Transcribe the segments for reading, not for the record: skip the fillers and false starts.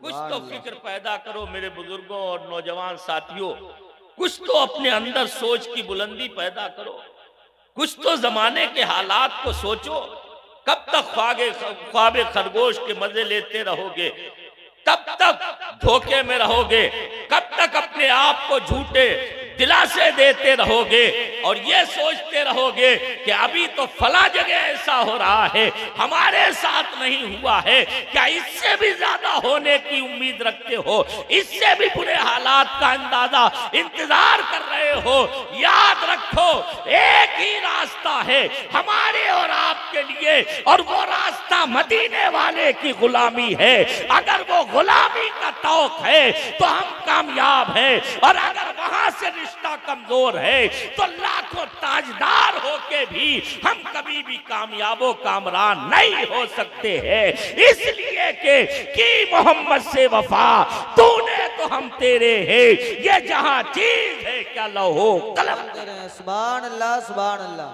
कुछ तो फिक्र पैदा करो मेरे बुजुर्गों और नौजवान साथियों, कुछ तो अपने अंदर सोच की बुलंदी पैदा करो, कुछ तो जमाने के हालात को सोचो। कब तक ख्वाबे खरगोश के मजे लेते रहोगे, तब तक धोखे में रहोगे, कब तक अपने आप को झूठे दिलासे देते रहोगे और ये सोचते रहोगे कि अभी तो फला जगह ऐसा हो रहा है, हमारे साथ नहीं हुआ है। क्या इससे भी ज्यादा होने की उम्मीद रखते हो? इससे भी बुरे हालात का अंदाजा इंतजार कर रहे हो? याद रखो, एक ही रास्ता है हमारे और आपके लिए, और वो रास्ता मदीने वाले की गुलामी है। अगर वो गुलामी का तौक है तो हम कामयाब हैं, और अगर वहां से रिश्ता कमजोर है तो लाखों ताजदार होके भी हम कभी भी कामयाबो कामरान नहीं हो सकते हैं। इसलिए कि मोहम्मद से वफा तूने तो हम तेरे हैं, ये जहां चीज है क्या लहो कलम। सुभान अल्लाह सुभान अल्लाह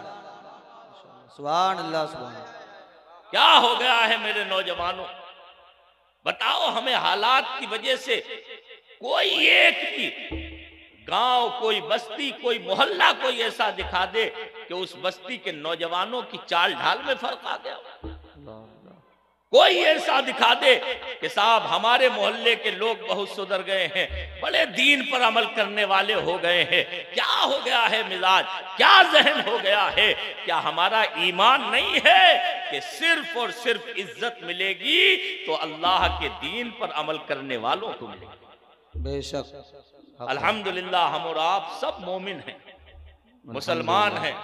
सुभान अल्लाह सुभान। क्या हो गया है मेरे नौजवानों, बताओ हमें। हालात की वजह से कोई एक भी गांव, कोई बस्ती, कोई मोहल्ला कोई ऐसा दिखा दे कि उस बस्ती के नौजवानों की चाल ढाल में फर्क आ गया। कोई ऐसा दिखा दे कि साहब हमारे मोहल्ले के लोग बहुत सुधर गए हैं, बड़े दीन पर अमल करने वाले हो गए हैं। क्या हो गया है मिजाज, क्या जहन हो गया है? क्या हमारा ईमान नहीं है कि सिर्फ और सिर्फ इज्जत मिलेगी तो अल्लाह के दीन पर अमल करने वालों को मिलेगी? बेशक अल्हम्दुलिल्लाह हम और आप सब मोमिन हैं, मुसलमान हैं,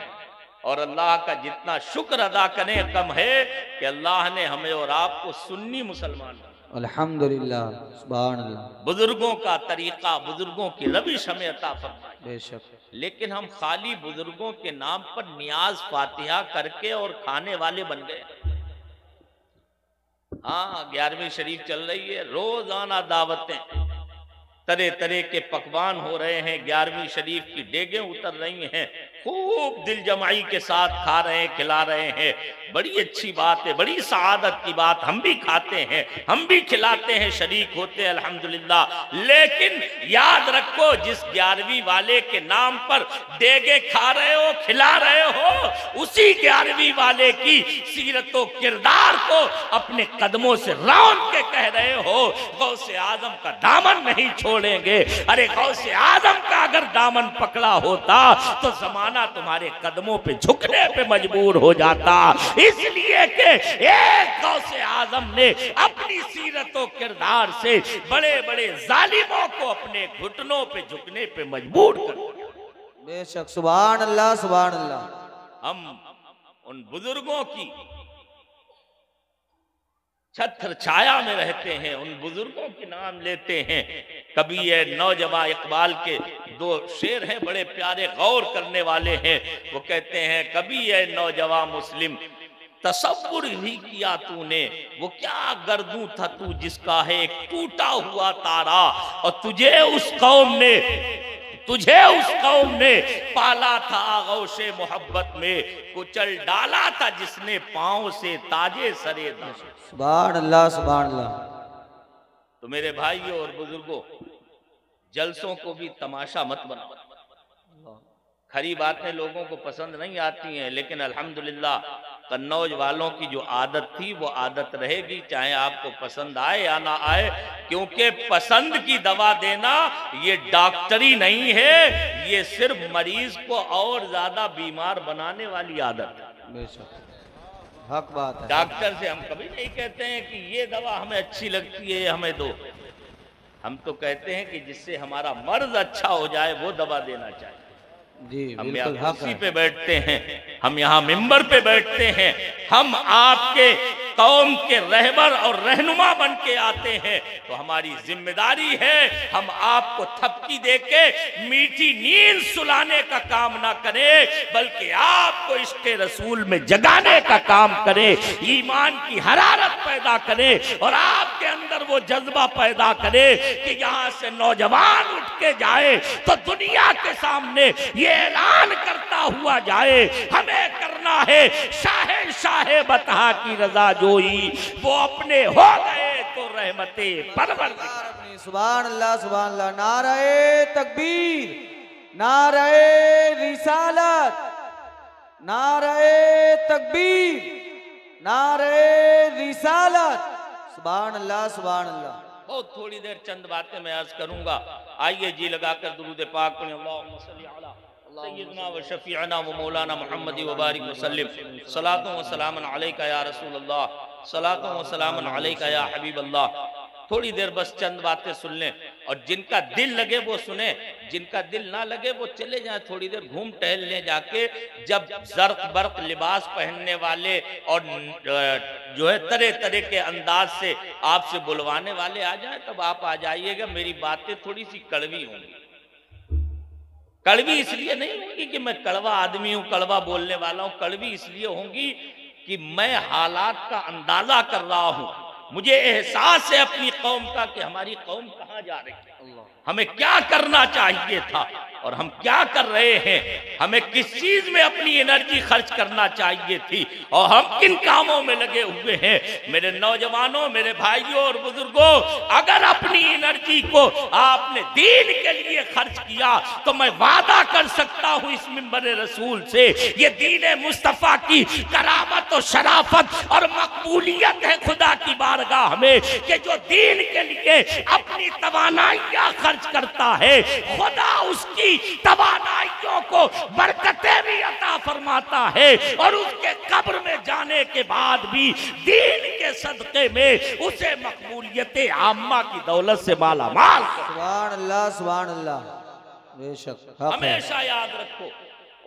और अल्लाह का जितना शुक्र अदा करें कम है कि अल्लाह ने हमें और आपको सुन्नी मुसलमान बनाया। अल्हम्दुलिल्लाह सुभान अल्लाह। बुजुर्गों का तरीका, बुजुर्गों की रविश हमें अता फरमाई। बेशक। लेकिन हम खाली बुजुर्गों के नाम पर नियाज फातिहा करके और खाने वाले बन गए। हाँ, 11वीं शरीफ चल रही है, रोजाना दावतें, तरह तरह के पकवान हो रहे हैं, 11वीं शरीफ की डेगें उतर रही हैं, खूब दिल जमाई के साथ खा रहे हैं, खिला रहे हैं। बड़ी अच्छी बात है, बड़ी सआदत की बात। हम भी खाते हैं, हम भी खिलाते हैं, शरीक होते हैं, अल्हम्दुलिल्लाह। लेकिन याद रखो, जिस 11वीं वाले के नाम पर डेगे खा रहे हो, खिला रहे हो, उसी 11वीं वाले की सीरत व किरदार को अपने कदमों से रौंद के कह रहे हो गौसे आजम का दामन नहीं छोड़ेंगे। अरे गौसे आजम का अगर दामन पकड़ा होता तो जमाना तुम्हारे कदमों पे झुकने पे मजबूर हो जाता। इसलिए कि एक गौसे आजम ने अपनी सीरत व किरदार से बड़े बड़े जालिमों को अपने घुटनों पे झुकने पे मजबूर कर दिया। बेशक सुभान अल्लाह सुभान अल्लाह। हम उन बुजुर्गों की छत्र छाया में रहते हैं, उन बुजुर्गों के नाम लेते हैं। कभी ये नौजवान इकबाल के 2 शेर हैं, बड़े प्यारे, गौर करने वाले हैं। वो कहते हैं, कभी ये नौजवान मुस्लिम तसव्वुर भी किया तूने, वो क्या गर्दू था तू जिसका है एक टूटा हुआ तारा, और तुझे उस कौम ने पाला था आगोशे मोहब्बत में, कुचल डाला था जिसने पांव से ताजे सरे दाशे। सुभान अल्लाह सुभान अल्लाह। तो मेरे भाइयों और बुजुर्गों, जलसों को भी तमाशा मत बनाओ। खरी बातें लोगों को पसंद नहीं आती हैं, लेकिन अल्हम्दुलिल्लाह कन्नौज वालों की जो आदत थी वो आदत रहेगी, चाहे आपको पसंद आए या ना आए, क्योंकि पसंद की दवा देना ये डॉक्टरी नहीं है, ये सिर्फ मरीज को और ज्यादा बीमार बनाने वाली आदत है। बेशक हक बात है। डॉक्टर से हम कभी नहीं कहते हैं कि ये दवा हमें अच्छी लगती है, हमें दो। हम तो कहते हैं कि जिससे हमारा मर्ज अच्छा हो जाए वो दवा देना चाहिए। जी हम यहाँ बिल्कुल हक कुर्सी है। पे बैठते हैं, हम यहाँ मिंबर पे बैठते हैं, हम आपके कौम के रहबर और रहनुमा बन के आते हैं, तो हमारी जिम्मेदारी है हम आपको थपकी देके मीठी नींद सुलाने का काम ना करें, बल्कि आपको इश्क़े रसूल में जगाने का काम करें, ईमान की हरारत पैदा करें और आपके अंदर वो जज्बा पैदा करें कि यहाँ से नौजवान उठ के जाए तो दुनिया के सामने ये ऐलान करता हुआ जाए, हमें करना है शाहे बता की रजा जोई, वो अपने हो गए तो रहमते परवरदिगार। सुभान अल्लाह सुभान अल्लाह। नारे तकबीर, नारे रिसालत, नारे तकबीर, नारे रिसालत। सुभान अल्लाह सुभान अल्लाह। बहुत थोड़ी देर चंद बातें मैं अर्ज करूंगा। आइए जी लगाकर दुरूद पाक पढ़ें। अल्लाहुम्मा सल्ली अला सय्यिदना व शफीअना व मौलाना मुहम्मद व बारिक वसल्लिम। सलातो व सलामन अलैका या रसूल अल्लाह, सलातो व सलामन अलैका या हबीब अल्लाह। थोड़ी देर बस चंद बातें सुन लें और जिनका दिल लगे वो सुने, जिनका दिल ना लगे वो चले जाएं, थोड़ी देर घूम टहल लें जाके। जब जर्क बर्क लिबास पहनने वाले और जो है तरह तरह के अंदाज से आपसे बुलवाने वाले आ जाएं तब आप आ जाइएगा। मेरी बातें थोड़ी सी कड़वी होंगी। कड़वी इसलिए नहीं होंगी कि मैं कड़वा आदमी हूं, कड़वा बोलने वाला हूं। कड़वी इसलिए होंगी कि मैं हालात का अंदाजा कर रहा हूं। मुझे एहसास है अपनी कौम का कि हमारी कौम कहां जा रही है, हमें क्या करना चाहिए था और हम क्या कर rहे हैं, हमें किस चीज में अपनी एनर्जी खर्च करना चाहिए थी और हम किन कामों में लगे हुए हैं। मेरे नौजवानों, मेरे भाइयों और बुजुर्गों, अगर अपनी एनर्जी को आपने दीन के लिए खर्च किया तो मैं वादा कर सकता हूं इस मिंबर रसूल से, ये दीन मुस्तफा की करामत और शराफत और मकबूलियत है खुदा की बारगाह में कि जो दीन के लिए अपनी तवानाइयां खर्च करता है, खुदा उसकी तवानाइयों को बरकतें भी अता फरमाता है और उसके कब्र में जाने के बाद भी दीन के सदके में उसे मकबूलियत आम्मा की दौलत से माला माल। सुभान अल्लाह सुभान अल्लाह। बेशक हमेशा याद रखो।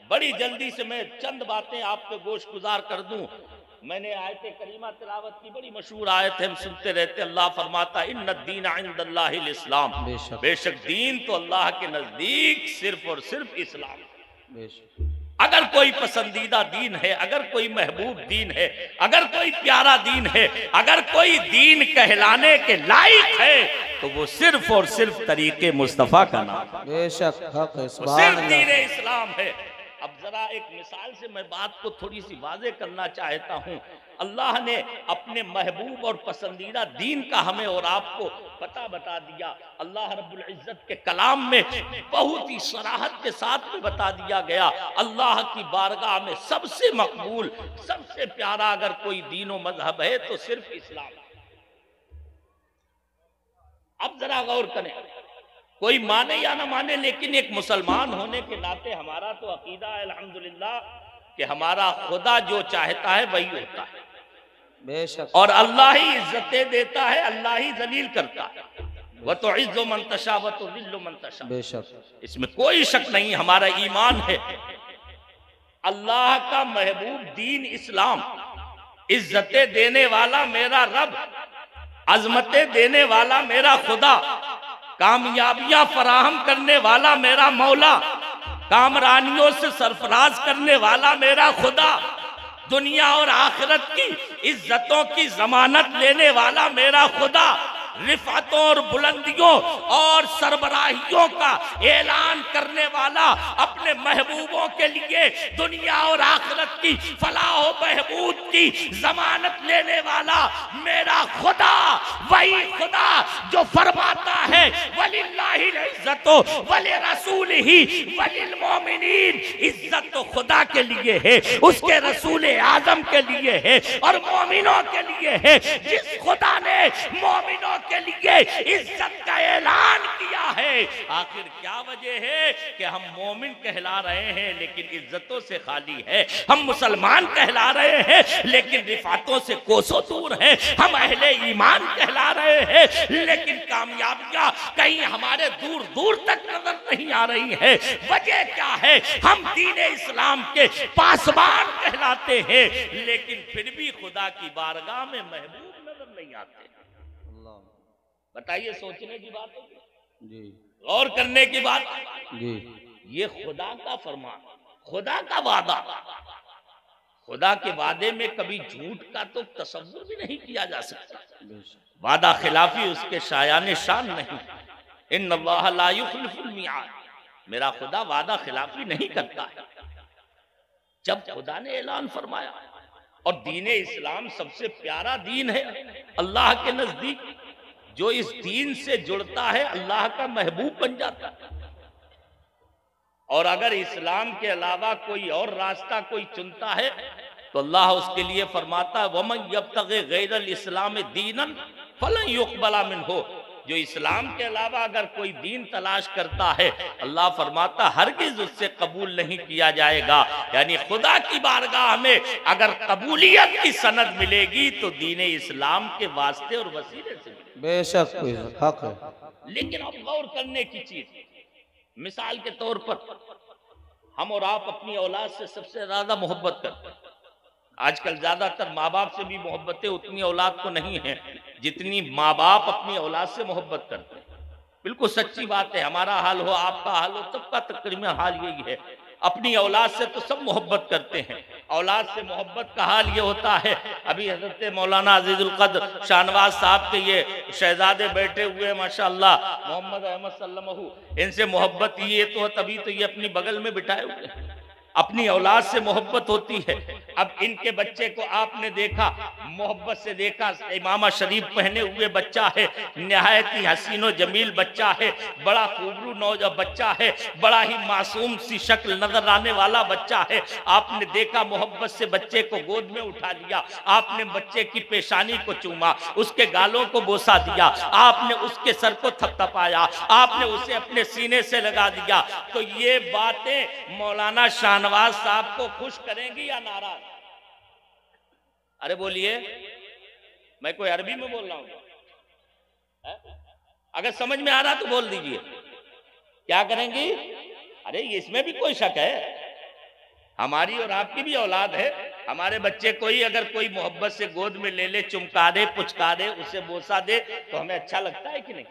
बड़ी जल्दी से मैं चंद बातें आप पे गोश गुजार कर दूं। मैंने आयत करीमा तिलावत की, बड़ी मशहूर आयत है, हम सुनते रहते। अल्लाह फरमाता है इन्ना दीन इंदल्लाहिल इस्लाम, बेशक दीन तो अल्लाह के नजदीक सिर्फ और सिर्फ इस्लाम। अगर कोई पसंदीदा दीन है, अगर कोई महबूब दीन है, अगर कोई प्यारा दीन है, अगर कोई दीन कहलाने के लायक है तो वो सिर्फ और सिर्फ तरीके मुस्तफा का नाम, बेशक हक है, सिर्फ दीन इस्लाम है। अब जरा एक मिसाल से मैं बात को थोड़ी सी वाज़ेह करना चाहता हूँ। अल्लाह ने अपने महबूब और पसंदीदा दीन का हमें और आपको पता बता दिया। अल्लाह रब्बुल इज्जत के कलाम में बहुत ही सराहत के साथ में बता दिया गया, अल्लाह की बारगाह में सबसे मकबूल, सबसे प्यारा अगर कोई दीन व मजहब है तो सिर्फ इस्लाम। अब जरा गौर करें, कोई माने या ना माने, लेकिन एक मुसलमान होने के नाते हमारा तो अकीदा है अल्हम्दुलिल्लाह कि हमारा खुदा जो चाहता है वही होता है। बेशक। और अल्लाह ही इज्जतें देता है, अल्लाह ही जलील करता है। वह तो इज्जो मंतशा व तो दिल्लो मंतशा, बेशक, इसमें कोई शक नहीं। हमारा ईमान है अल्लाह का महबूब दीन इस्लाम, इज्जतें देने वाला मेरा रब, अजमतें देने वाला मेरा खुदा, कामयाबियां फराहम करने वाला मेरा मौला, कामरानियों से सरफराज करने वाला मेरा खुदा, दुनिया और आखिरत की इज्जतों की जमानत लेने वाला मेरा खुदा, रिफातों और बुलंदियों और सरबराहियों का ऐलान करने वाला, अपने महबूबों के लिए दुनिया और आखिरत की फलाह व बहबूद की जमानत लेने वाला मेरा खुदा, वही खुदा जो फरमाता है वलिल्लाहिल इज्जतो वलिरसूलिही वलिल मोमिनीन, इज्जत तो खुदा के लिए है, उसके रसूल आजम के लिए है और मोमिनों के लिए है। जिस खुदा ने मोमिनों के लिए इज्जत का ऐलान किया है, आखिर क्या वजह है कि हम मोमिन कहला रहे हैं लेकिन इज्जतों से खाली है, हम मुसलमान कहला रहे हैं लेकिन रिफातों से कोसों दूर हैं, हम अहले ईमान कहला रहे हैं लेकिन कामयाबियां कहीं हमारे दूर दूर तक नजर नहीं आ रही है। वजह क्या है? हम दीन इस्लाम के पासबान कहलाते हैं लेकिन फिर भी खुदा की बारगाह में महबूब नजर नहीं आते। बताइए, सोचने की बात है जी, गौर करने की बात जी। ये खुदा का फरमान, खुदा का वादा, खुदा के वादे में कभी झूठ का तो तसव्वुर भी नहीं किया जा सकता। वादा खिलाफी उसके शायाने शान नहीं। इन्नल्लाह ला युखलिफुल मिआद, मेरा खुदा वादा खिलाफी नहीं करता है। जब खुदा ने ऐलान फरमाया और दीन इस्लाम सबसे प्यारा दीन है अल्लाह के नजदीक, जो इस दीन से जुड़ता है अल्लाह का महबूब बन जाता है। और अगर इस्लाम के अलावा कोई और रास्ता कोई चुनता है तो अल्लाह उसके लिए फरमाता है वमन यब्तगी गैरल इस्लाम दीनन फलन युक़बला मिन्हु। जो इस्लाम के अलावा अगर कोई दीन तलाश करता है अल्लाह फरमाता हरगिज उससे कबूल नहीं किया जाएगा। यानी खुदा की बारगाह में अगर कबूलियत की सनद मिलेगी तो दीन इस्लाम के वास्ते और वसीले से मिलेगी। बेशक हक है। लेकिन अब गौर करने की चीज, मिसाल के तौर पर हम और आप अपनी औलाद से सबसे ज्यादा मोहब्बत करते हैं। आजकल ज्यादातर माँ बाप से भी मोहब्बतें उतनी औलाद को नहीं है जितनी माँ बाप अपनी औलाद से मोहब्बत करते हैं। बिल्कुल सच्ची बात है। हमारा हाल हो, आपका हाल हो, सबका तकरीबन हाल यही है। अपनी औलाद से तो सब मोहब्बत करते हैं। औलाद से मोहब्बत का हाल ये होता है, अभी हजरत मौलाना अजीजुल कद्र शाहनवाज साहब के ये शहजादे बैठे हुए माशाअल्लाह मोहम्मद अहमद सल्लमहू, इनसे मोहब्बत ये तो तभी तो ये अपनी बगल में बिठाए हुए हैं। अपनी औलाद से मोहब्बत होती है। अब इनके बच्चे को आपने देखा, मोहब्बत से देखा, इमामा शरीफ पहने हुए बच्चा है, निहायत ही हसीनो जमील बच्चा है, बड़ा खूबरू नौजवान बच्चा है, बड़ा ही मासूम सी शक्ल नजर आने वाला बच्चा है। आपने देखा मोहब्बत से बच्चे को गोद में उठा लिया, आपने बच्चे की पेशानी को चूमा, उसके गालों को बोसा दिया, आपने उसके सर को थपथपाया, आपने उसे अपने सीने से लगा दिया। तो ये बातें मौलाना शाहनवाज साहब को खुश करेंगी या नाराज? अरे बोलिए, मैं कोई अरबी में बोल रहा हूं? अगर समझ में आ रहा तो बोल दीजिए। क्या करेंगी? अरे इसमें भी कोई शक है? हमारी और आपकी भी औलाद है। हमारे बच्चे को ही अगर कोई मोहब्बत से गोद में ले ले, चुमका दे, पुचका दे, उसे बोसा दे तो हमें अच्छा लगता है कि नहीं?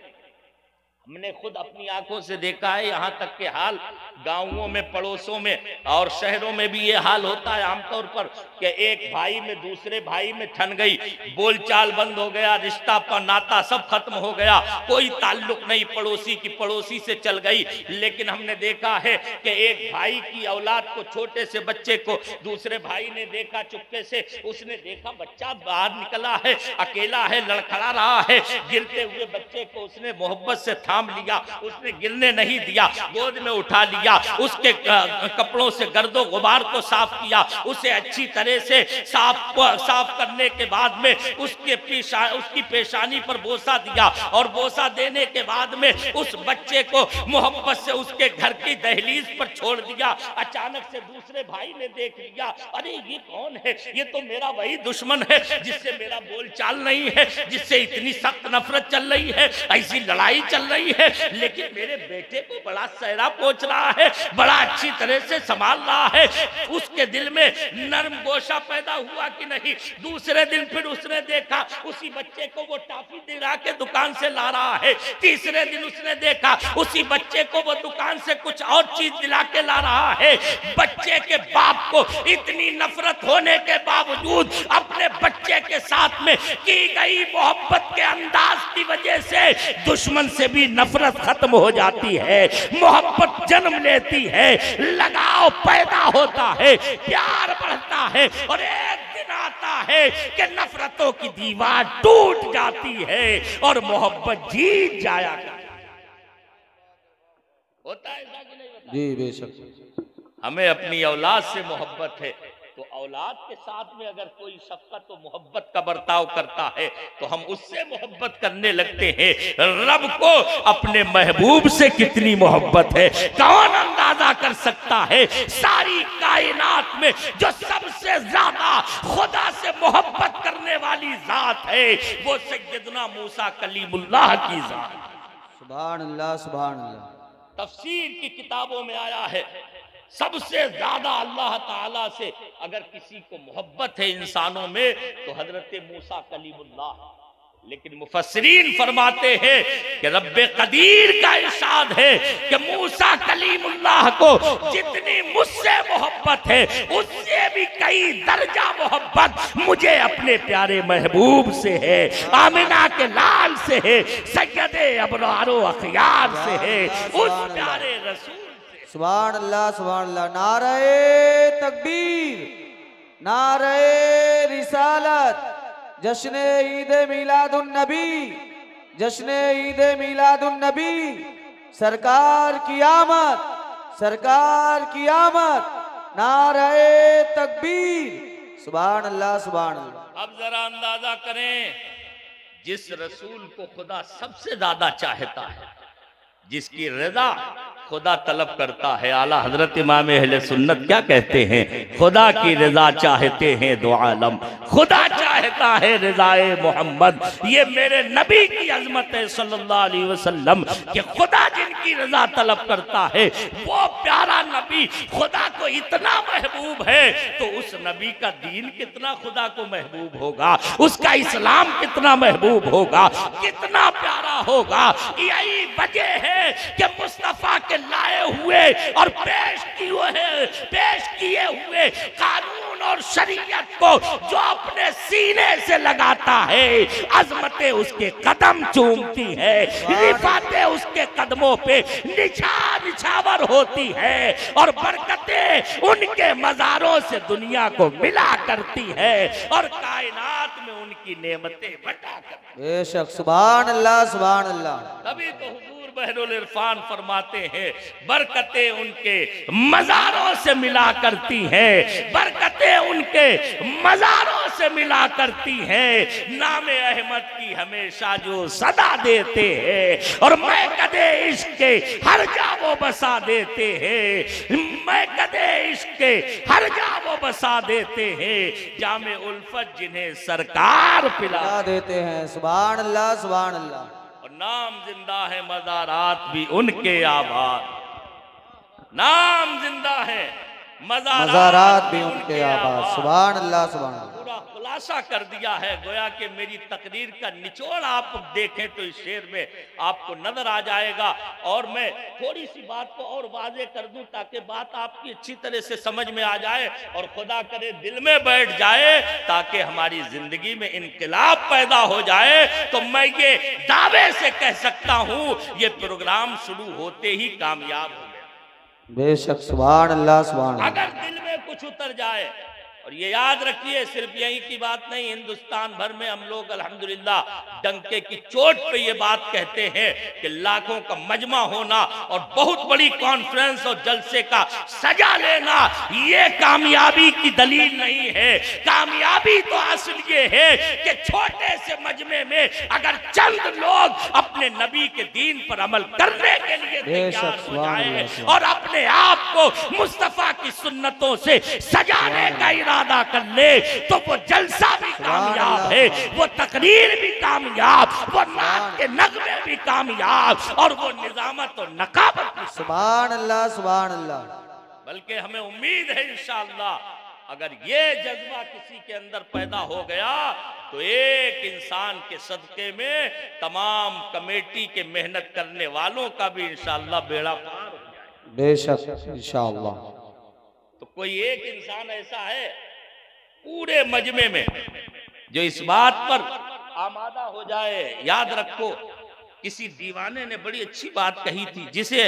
हमने खुद अपनी आंखों से देखा है। यहाँ तक के हाल गांवों में, पड़ोसों में और शहरों में भी ये हाल होता है आमतौर पर कि एक भाई में दूसरे भाई में ठन गई, बोलचाल बंद हो गया, रिश्ता पर नाता सब खत्म हो गया, कोई ताल्लुक नहीं, पड़ोसी की पड़ोसी से चल गई। लेकिन हमने देखा है कि एक भाई की औलाद को, छोटे से बच्चे को दूसरे भाई ने देखा चुपके से, उसने देखा बच्चा बाहर निकला है, अकेला है, लड़खड़ा रहा है, गिरते हुए बच्चे को उसने मोहब्बत से थाम लिया, उसने गिरने नहीं दिया, गोद में उठा लिया, उसके कपड़ों से गर्दो गुबार को साफ किया, उसे अच्छी तरह से साफ करने के बाद में उसकी पेशानी पर बोसा दिया और बोसा देने के बाद में उस बच्चे को मोहब्बत से उसके घर की दहलीज पर छोड़ दिया। अचानक से दूसरे भाई ने देख लिया, अरे ये कौन है? ये तो मेरा वही दुश्मन है जिससे मेरा बोलचाल नहीं है, जिससे इतनी सख्त नफरत चल रही है, ऐसी लड़ाई चल रही है, लेकिन मेरे बेटे को बड़ा सहरा पहुंच रहा है, बड़ा अच्छी तरह से संभाल रहा है। उसके दिल में नर्म गोशा पैदा हुआ कि नहीं? दूसरे दिन फिर उसने देखा उसी बच्चे को वो टॉफी दिला के दुकान से ला रहा है। तीसरे दिन उसने देखा उसी बच्चे को वो दुकान से कुछ और चीज दिला के ला रहा है। बच्चे के बाप को इतनी नफरत होने के बावजूद अपने बच्चे के साथ में की गई मोहब्बत के अंदाज की वजह से दुश्मन से भी नफरत खत्म हो जाती है, मोहब्बत जन्म लेती है, लगाव पैदा होता है, प्यार बढ़ता है और एक दिन आता है कि नफरतों की दीवार टूट जाती है और मोहब्बत जीत जाया होता है। जी बेशक। हमें अपनी औलाद से मोहब्बत है तो औलाद के साथ में अगर कोई शफकत और मोहब्बत का बर्ताव करता है तो हम उससे मोहब्बत करने लगते हैं। रब को अपने महबूब से कितनी मोहब्बत है कौन अंदाजा कर सकता है? सारी कायनात में जो सबसे ज्यादा खुदा से मोहब्बत करने वाली जात है वो सैयदना मूसा कलीमुल्लाह की जात। सुभान अल्लाह, सुभान अल्लाह। तफसीर की किताबों में आया है सबसे ज्यादा अल्लाह ताला से अगर किसी को मोहब्बत है इंसानों में तो हजरत मूसा कलीमुल्लाह। लेकिन मुफस्सिरीन फरमाते हैं कि रब्बे कदीर का इरशाद है कि मूसा कलीमुल्लाह को जितनी मुझसे मोहब्बत है उससे भी कई दर्जा मोहब्बत मुझे अपने प्यारे महबूब से है, आमिना के लाल से है, सैयदे अबरारो अखियार से है, उस प्यारे रसूल। सुभान अल्लाह, सुभान अल्लाह। नारे तकबीर, नारे रिसालत, जश्न ईद मिलादुन नबी, जश्न ईद मिलादुन नबी, सरकार की आमद, सरकार की आमद, नारे तकबीर, सुभान अल्लाह सुभान अल्लाह। अब जरा अंदाजा करें, जिस रसूल को खुदा सबसे ज्यादा चाहता है, जिसकी रजा खुदा तलब करता है, आला हजरत इमाम अहले सुन्नत क्या कहते हैं? खुदा की रजा चाहते हैं दो आलम, खुदा चाहता है रजाए मोहम्मद। ये मेरे नबी की अजमत है सल्लल्लाहु अलैहि वसल्लम कि खुदा जिनकी रजा तलब करता है, वो प्यारा नबी खुदा को इतना महबूब है, तो उस नबी का दीन कितना खुदा को महबूब होगा, उसका इस्लाम कितना महबूब होगा, कितना प्यारा होगा। यही वजह है कि मुस्तफा के लाए हुए और पेश किए हुए कानून और शरीयत को जो अपने सीने से लगाता है, अजमतें उसके कदम चूमती है, रिफातें उसके कदमों पे निछावर होती है, और बरकतें उनके मज़ारों से दुनिया को मिला करती है, और कायनात में उनकी नेमतें बटा करती है। बेशक, सुभान अल्लाह सुभान अल्लाह। तभी तो हुजूर बहरुल इरफान फरमाते हैं, बरकतें उनके मज़ारों से मिला करती हैं, बरकतें उनके मज़ारों से मिला करती हैं। नामे अहमद की हमेशा जो सदा देते हैं, और मैं कदे इश्क के हर जा वो बसा देते हैं, मैं कदे इश्क के हर जा वो बसा देते हैं, जामे उल्फत जिन्हें सरकार पिला देते हैं। सुभान अल्लाह सुभान अल्लाह। और नाम जिंदा है, मज़ारात भी उनके आबाद, नाम जिंदा है, मज़ारात भी उनके आबाद। सुभान अल्लाह सुभान अल्लाह। पूरा खुलासा कर दिया है, गोया कि मेरी तकरीर का निचोड़ आप देखें तो इस शेर में आपको नजर आ जाएगा। और मैं थोड़ी सी बात को और वाज़े कर दूं ताकि बात आपकी अच्छी तरह से समझ में आ जाए, और खुदा करे दिल में बैठ जाए, ताकि हमारी जिंदगी में इनकलाब पैदा हो जाए। तो मैं ये दावे से कह सकता हूं, ये प्रोग्राम शुरू होते ही कामयाब हो गया। बेशक, सुभान अल्लाह सुभान अल्लाह। अगर दिल में कुछ उतर जाए, और ये याद रखिए, सिर्फ यही की बात नहीं, हिंदुस्तान भर में हम लोग अल्हम्दुलिल्लाह डंके की चोट पे ये बात कहते हैं कि लाखों का मजमा होना और बहुत बड़ी कॉन्फ्रेंस और जलसे का सजा लेना ये कामयाबी की दलील नहीं है। कामयाबी तो असल ये है कि छोटे से मजमे में अगर चंद लोग अपने नबी के दीन पर अमल करने के लिए तैयार हो जाए और अपने आप को मुस्तफा की सुन्नतों से सजाने का इरादा कर ले, तो वो जलसा भी कामयाब है, वो तकरीर भी कामयाब, वो नात के नगमे भी कामयाब, और वो निजामत और नकाबत भी। सुभान अल्लाह सुभान अल्लाह। बल्कि हमें उम्मीद है इंशाअल्लाह, अगर ये जज्बा किसी के अंदर पैदा हो गया, तो एक इंसान के सदके में तमाम कमेटी के मेहनत करने वालों का भी इंशाअल्लाह बेड़ा पार हो जाए। बेशक इंशाअल्लाह। तो कोई एक इंसान ऐसा है पूरे मजमे में जो इस बात पर आमादा हो जाए। याद रखो, किसी दीवाने ने बड़ी अच्छी बात कही थी, जिसे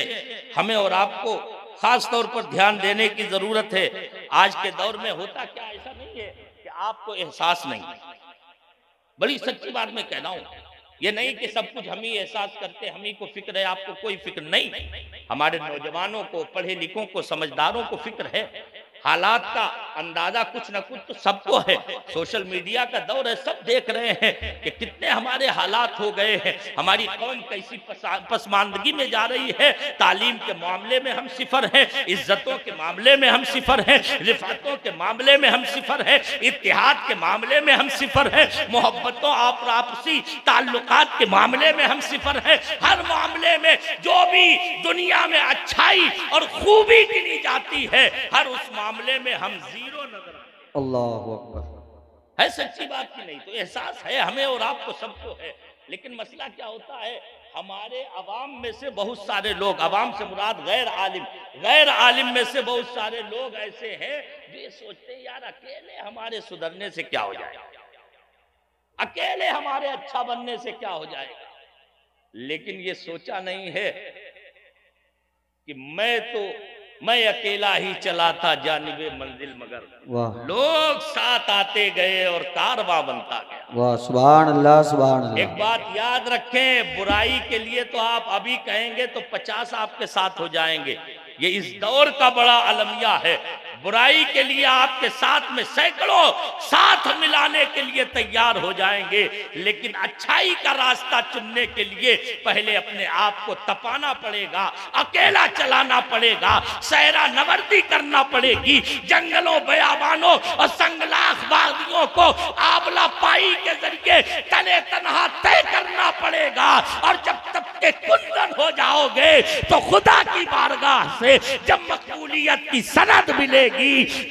हमें और आपको खास तौर पर ध्यान देने की जरूरत है। आज के दौर में होता क्या, ऐसा नहीं है कि आपको एहसास नहीं, बड़ी सच्ची बात मैं कह रहा हूं। ये नहीं कि सब कुछ हम ही एहसास करते, हम ही को फिक्र है, आपको कोई फिक्र नहीं। हमारे नौजवानों को, पढ़े लिखों को, समझदारों को फिक्र है। हालात का अंदाजा कुछ न कुछ तो सबको है। सोशल मीडिया का दौर है, सब देख रहे हैं कि कितने हमारे हालात हो गए हैं, हमारी कौम कैसी पसमानदगी में जा रही है। तालीम के मामले में हम सिफर हैं, इज्जतों के मामले में हम सिफर हैं, रिफातों के मामले में हम सिफर हैं, इत्तेहाद के मामले में हम सिफर हैं, मोहब्बतों और आपसी ताल्लुकात के मामले में हम सिफर हैं। हर मामले में जो भी दुनिया में अच्छाई और खूबी गिनी जाती है, हर उस मामले में हम जीरो नजर आते। अल्लाहु अकबर। है सच्ची बात की नहीं? तो एहसास है हमें और आपको, सबको है। लेकिन मसला क्या होता है, हमारे अवाम में से बहुत सारे लोग, अवाम से मुराद गैर आलिम में से बहुत सारे लोग ऐसे हैं जो ये सोचते हैं यार अकेले हमारे सुधरने से क्या हो जाएगा, अकेले हमारे अच्छा बनने से क्या हो जाएगा। लेकिन ये सोचा नहीं है कि मैं तो मैं अकेला ही चला था जानिबे मंजिल मगर वाह लोग साथ आते गए और कारवां बनता गया। वाह सुभान अल्लाह सुभान एक अल्लाह। बात याद रखें, बुराई के लिए तो आप अभी कहेंगे तो 50 आपके साथ हो जाएंगे, ये इस दौर का बड़ा अलमिया है। बुराई के लिए आपके साथ में सैकड़ों साथ मिलाने के लिए तैयार हो जाएंगे, लेकिन अच्छाई का रास्ता चुनने के लिए पहले अपने आप को तपाना पड़ेगा, अकेला चलाना पड़ेगा, सहरा नवर्दी करना पड़ेगी, जंगलों बयाबानों और संगलाख वादियों को आबला पाई के जरिए तने तनहा तय करना पड़ेगा। और जब तक के कुंदन हो जाओगे तो खुदा की बारगाह से जब मकबूलियत की सनद मिलेगी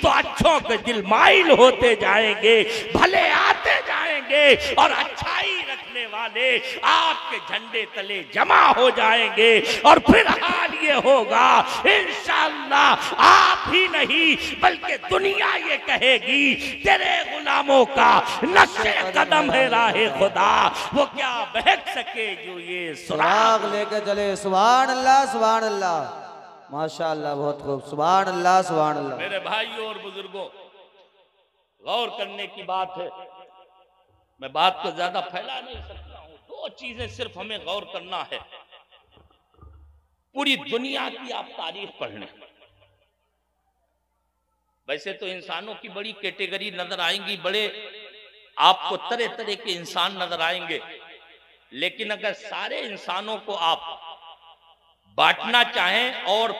तो अच्छों के दिल माइल होते जाएंगे, भले आते जाएंगे और अच्छाई रखने वाले आपके झंडे तले जमा हो जाएंगे। और फिर हाल ये होगा इंशाअल्लाह, आप ही नहीं बल्कि दुनिया ये कहेगी तेरे गुलामों का नक्शे कदम है राहे खुदा, वो क्या बहक सके जो ये सुराग लेके चले। सुभान अल्लाह सुभान अल्लाह माशाअल्लाह बहुत खूब। सुभान अल्लाह सुभान अल्लाह। मेरे भाइयों और बुजुर्गों, गौर करने की बात है, मैं बात को ज्यादा फैला नहीं सकता हूं। दो चीजें सिर्फ हमें गौर करना है। पूरी दुनिया की आप तारीख पढ़ लें, वैसे तो इंसानों की बड़ी कैटेगरी नजर आएंगी, बड़े आपको तरह तरह के इंसान नजर आएंगे, लेकिन अगर सारे इंसानों को आप बांटना चाहें और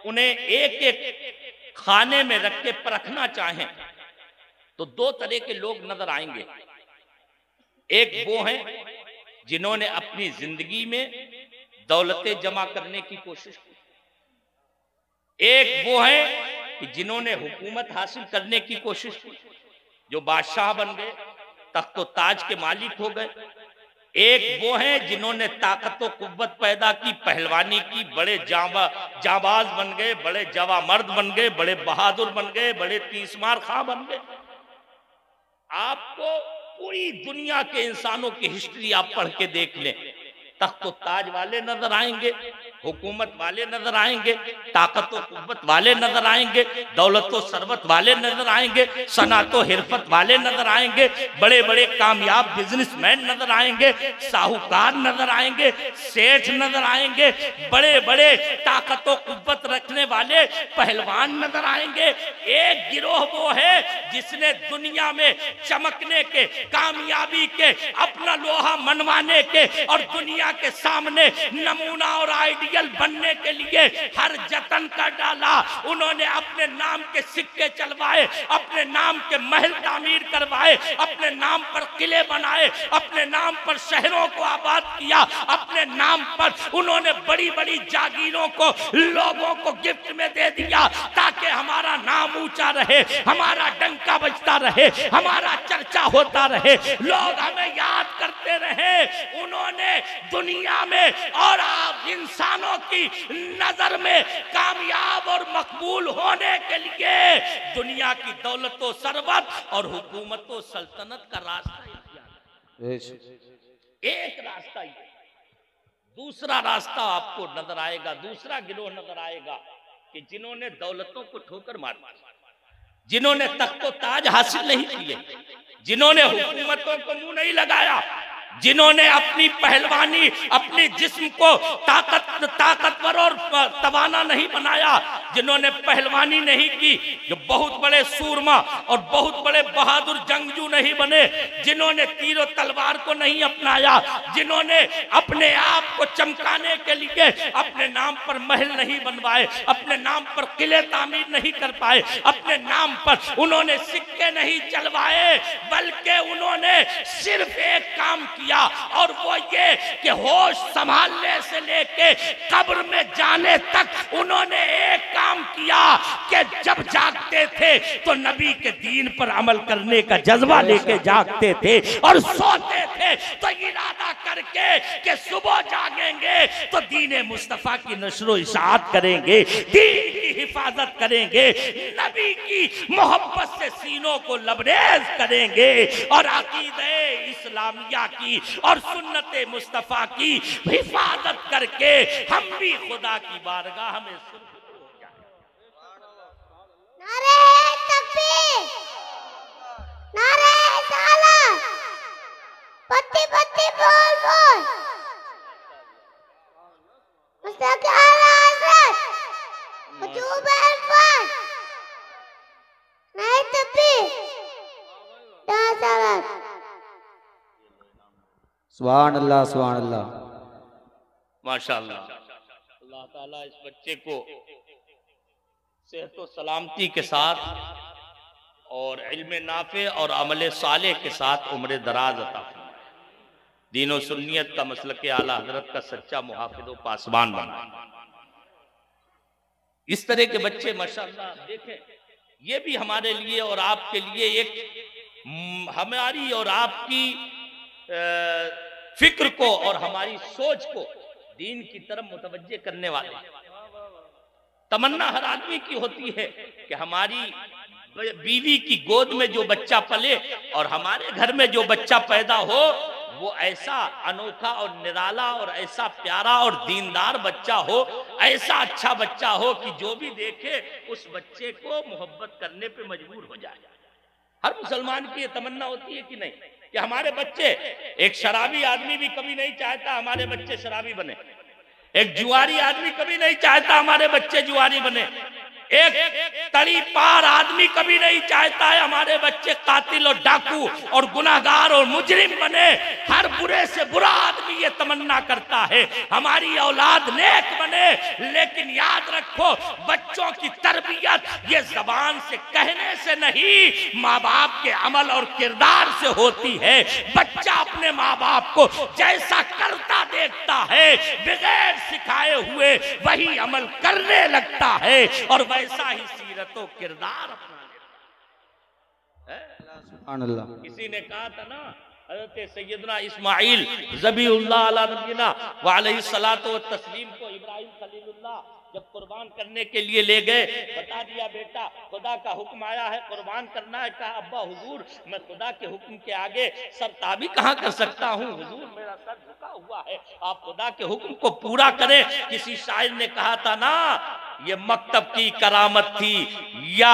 उन्हें एक एक खाने में रख के परखना चाहें तो दो तरह के लोग नजर आएंगे। एक वो हैं जिन्होंने अपनी जिंदगी में दौलतें जमा करने की कोशिश की, एक वो हैं कि जिन्होंने हुकूमत हासिल करने की कोशिश की, जो बादशाह बन गए, तख्तो ताज के मालिक हो गए। एक वो हैं जिन्होंने ताकत व कुव्वत पैदा की, पहलवानी की, बड़े जाबाज बन गए, बड़े जवा मर्द बन गए, बड़े बहादुर बन गए, बड़े तीसमार खां बन गए। आपको पूरी दुनिया के इंसानों की हिस्ट्री आप पढ़ के देख लें, तख्तो ताज वाले नजर आएंगे, हुकूमत वाले नजर आएंगे, ताकत व कुव्वत वाले नजर आएंगे, दौलत व सरवत वाले नजर आएंगे, सनात व हिरफत वाले नजर आएंगे, बड़े बड़े कामयाब बिजनेसमैन नजर आएंगे, साहूकार नजर आएंगे, सेठ नजर आएंगे, बड़े बड़े ताकत व कुव्वत रखने वाले पहलवान नजर आएंगे। एक गिरोह वो है जिसने दुनिया में चमकने के, कामयाबी के, अपना लोहा मनवाने के और दुनिया के सामने नमूना और आइडियल बनने के लिए हर जतन कर डाला। उन्होंने अपने नाम के सिक्के चलवाए, अपने नाम के महल तामीर करवाए, अपने नाम पर किले बनाए, अपने नाम पर शहरों को आबाद किया, अपने नाम पर उन्होंने बड़ी बड़ी जागीरों को लोगों को गिफ्ट में दे दिया ताकि हमारा नाम ऊंचा रहे, हमारा डंका बजता रहे, हमारा चर्चा होता रहे, लोग हमें याद करते रहे। उन्होंने दुनिया में और आप इंसानों की नजर में कामयाब और मकबूल होने के लिए दुनिया की दौलत व सरवत और हुकूमत व सल्तनत का रास्ता एक रास्ता ही। दूसरा रास्ता आपको नजर आएगा, दूसरा गिरोह नजर आएगा कि जिन्होंने दौलतों को ठोकर मार, जिन्होंने तख्तो ताज हासिल नहीं किए, जिन्होंने हुकूमतों को मुंह नहीं लगाया, जिन्होंने अपनी पहलवानी, अपने जिस्म को ताकतवर और तवाना नहीं बनाया, जिन्होंने पहलवानी नहीं की, जो बहुत बड़े सूरमा और बहुत बड़े बहादुर जंगजू नहीं बने, जिन्होंने तीर और तलवार को नहीं अपनाया, जिन्होंने अपने आप को चमकाने के लिए अपने नाम पर महल नहीं बनवाए, अपने नाम पर किले तामीर नहीं कर पाए, अपने नाम पर उन्होंने सिक्के नहीं चलवाए, बल्कि उन्होंने सिर्फ एक काम किया और वो ये कि होश संभालने से लेके कब्र में जाने तक उन्होंने एक काम किया कि जब जागते थे तो नबी के दीन पर अमल करने का जज्बा लेके जागते थे और सोते थे तो इरादा करके कि सुबह जागेंगे तो दीन मुस्तफा की नशरो इशाअत करेंगे, दीन की हिफाजत करेंगे, नबी की मोहब्बत से सीनों को लबरेज करेंगे और अकीदे इस्लामिया की और सुन्नते मुस्तफा की हिफाजत करके हम भी खुदा की बारगाह में सुरखित हो जाएं। पत्ती पत्ती बोल बोल मुस्तक आला हजरत वजूब अरफान नहीं तभी दासरत सुभान अल्लाह सुभान अल्लाह। माशाअल्लाह। अल्लाह ताला इस बच्चे को सेहत और सलामती के साथ और इल्म नाफे और अमल साले के साथ उम्र दराज अता फरमाए। दीन और सुन्नियत का मसलक आला हजरत का सच्चा मुहाफिज और पासबान बनाए। इस तरह के बच्चे माशाअल्लाह देखें, ये भी हमारे लिए और आपके लिए एक हमारी और आपकी फिक्र को और हमारी सोच को दीन की तरफ मुतवज्जे करने वाले। तमन्ना हर आदमी की होती है कि हमारी बीवी की गोद में जो बच्चा पले और हमारे घर में जो बच्चा पैदा हो वो ऐसा अनोखा और निराला और ऐसा प्यारा और दीनदार बच्चा हो, ऐसा अच्छा बच्चा हो कि जो भी देखे उस बच्चे को मोहब्बत करने पे मजबूर हो जाए। हर मुसलमान की ये तमन्ना होती है कि नहीं कि हमारे बच्चे, एक शराबी आदमी भी कभी नहीं चाहता हमारे बच्चे शराबी बने, एक जुआरी आदमी कभी नहीं चाहता हमारे बच्चे जुआरी बने, एक तड़ी पार आदमी कभी नहीं चाहता है हमारे बच्चे कातिल और डाकू और गुनाहगार और मुजरिम बने। हर बुरे से बुरा आदमी ये तमन्ना करता है हमारी औलाद नेक बने। लेकिन याद रखो, बच्चों की तरबियत ये जबान से कहने से नहीं, माँ बाप के अमल और किरदार से होती है। बच्चा अपने माँ बाप को जैसा करता देखता है, बगैर सिखाए हुए वही अमल करने लगता है और वैसा ही सीरतो किरदार अपना लेता है। किसी ने कहा था ना, हज़रत सैयदना इस्माइल ज़बीहुल्लाह अला नबीना व अलैहि सलातो व तस्लीम को इब्राहिम खलीलुल्लाह जब कुर्बान करने के लिए ले गए, बता दिया बेटा खुदा का हुक्म आया है कुर्बान करना है। कहा अब्बा हुजूर मैं खुदा के हुक्म के आगे सर ताबी कहाँ कर सकता हूँ, हुजूर मेरा सर झुका हुआ है, आप खुदा के हुक्म को पूरा करें। किसी शायर ने कहा था ना, ये मकतब की करामत थी या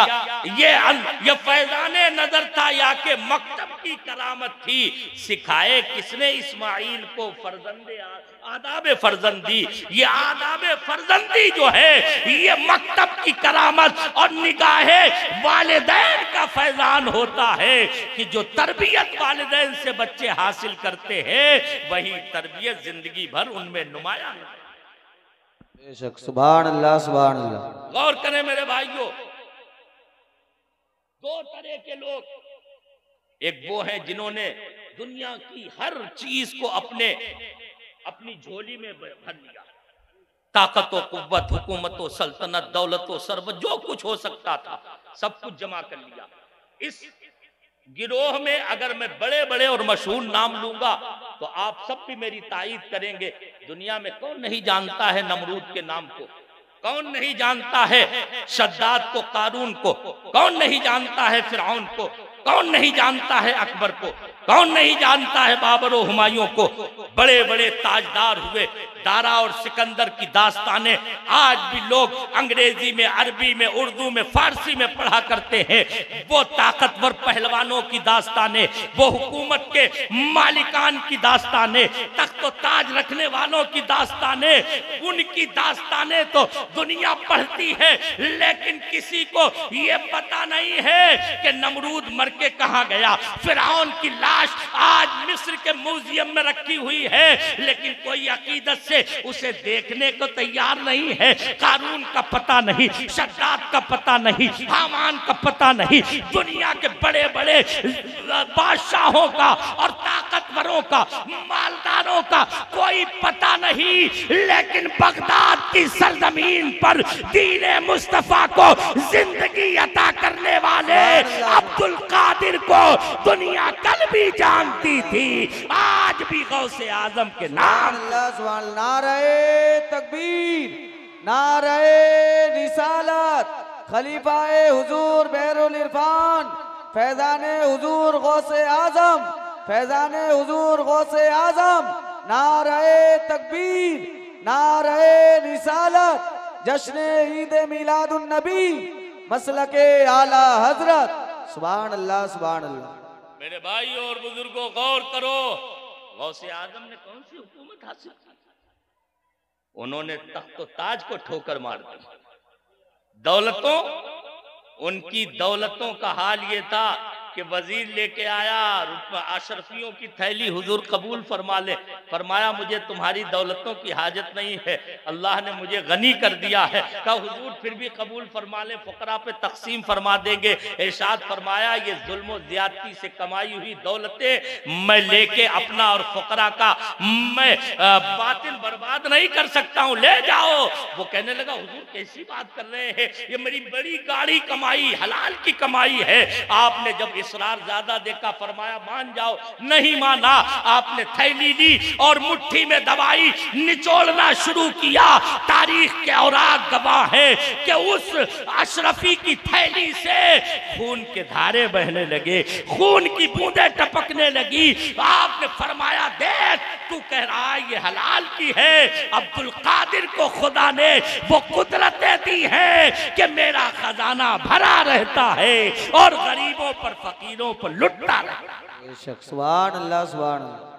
ये फैजाने नजर था या के मकतब की करामत थी। सिखाए किसने इस्माइल को फर्जंदे आदाब फर्जंदी। ये आदाब फर्जंदी जो है ये मकतब की करामत और निगाहे वालिदैन का फैजान होता है कि जो तरबियत वालिदैन से बच्चे हासिल करते हैं वही तरबियत जिंदगी भर उनमें नुमाया है। बेशक सुभान अल्लाह सुभान अल्लाह। गौर करें मेरे भाइयों, दो तरह के लोग, एक वो हैं जिन्होंने दुनिया की हर चीज को अपनी झोली में भर लिया, ताकत व कुव्वत, हुकूमत व सल्तनत, दौलत व सरबत, जो कुछ हो सकता था सब कुछ जमा कर लिया। इस गिरोह में अगर मैं बड़े बड़े और मशहूर नाम लूंगा तो आप सब भी मेरी तायीद करेंगे। दुनिया में कौन नहीं जानता है नमरूद के नाम को, कौन नहीं जानता है शद्दाद को, कारून को, कौन नहीं जानता है फिरौन को, कौन नहीं जानता है अकबर को, कौन नहीं जानता है बाबर और हुमायूं को। बड़े बड़े ताजदार हुए, दारा और सिकंदर की दास्तानें आज भी लोग अंग्रेजी में, अरबी में, उर्दू में, फारसी में पढ़ा करते हैं। वो ताकतवर पहलवानों की दास्तानें, वो हुकूमत के मालिकान की दास्तानें, तख्त ताज रखने वालों की दास्तानें, उनकी दास्तानें तो दुनिया पढ़ती है, लेकिन किसी को ये पता नहीं है कि नमरूद मर के कहां गया। फिरौन की लाश आज मिस्र के म्यूजियम में रखी हुई है, लेकिन कोई अकीदत से उसे देखने को तैयार नहीं है। कारून का पता नहीं, शद्दाद का पता नहीं, हामान का पता नहीं, दुनिया के बड़े बड़े बादशाहों का और ताकतवरों का, मालदारों का कोई पता नहीं, लेकिन बगदाद की सरजमीन पर दीने मुस्तफा को जिंदगी अता करने वाले अब्दुल कादिर को दुनिया कल भी जानती थी, आज भी गौसे आजम के नाम। नारे तकबीर, नारे रिसालत, खलीफाए हुजूर बहरुल इरफान, फैजाने हुजूर गौसे आजम, फैजाने हुजूर गौसे आजम, नारे तकबीर, नारे रिसालत, जश्न ईद मिलादुन नबी, मसलके आला हजरत। सुभान अल्लाह सुभान अल्लाह। मेरे भाई और बुजुर्गों गौर करो, गौसे आजम ने कौन सी हुकूमत हासिल की? उन्होंने तख्त ताज को ठोकर मार दी। दौलतों, उनकी दौलतों का हाल ये था कि वजीर लेके आया, अशरफियों की थैली, हुजूर कबूल फरमा ले। फरमाया मुझे तुम्हारी दौलतों की हाजत नहीं है, अल्लाह ने मुझे गनी कर दिया है। कहा हुजूर फिर भी कबूल फरमा ले, फकरा पे तकसीम फरमा देंगे। इरशाद फरमाया ये जुल्म ज्यादती से कमाई हुई दौलतें मैं लेके अपना और फकरा का मैं बातिल बर्बाद नहीं कर सकता हूँ, ले जाओ। वो कहने लगा हुजूर कैसी बात कर रहे हैं, ये मेरी बड़ी गाड़ी कमाई, हलाल की कमाई है। आपने जब इसरार ज्यादा देखा, फरमाया मान जाओ। नहीं माना। आपने थैली ली और मुट्ठी में दबाई, निचोड़ना शुरू किया। तारीख के औराक गवाह है कि उस अशरफी की थैली से खून के धारे बहने लगे, खून की बूंदें टपकने लगी। आपने फरमाया देख तू कह रहा है ये हलाल की है, अब्दुल कादिर को खुदा ने वो कुदरतें दी है कि मेरा खजाना भरा रहता है और गरीबों पर फकीरों पर लुटता रहता है। बेशक, सुभान अल्लाह, सुभान अल्लाह।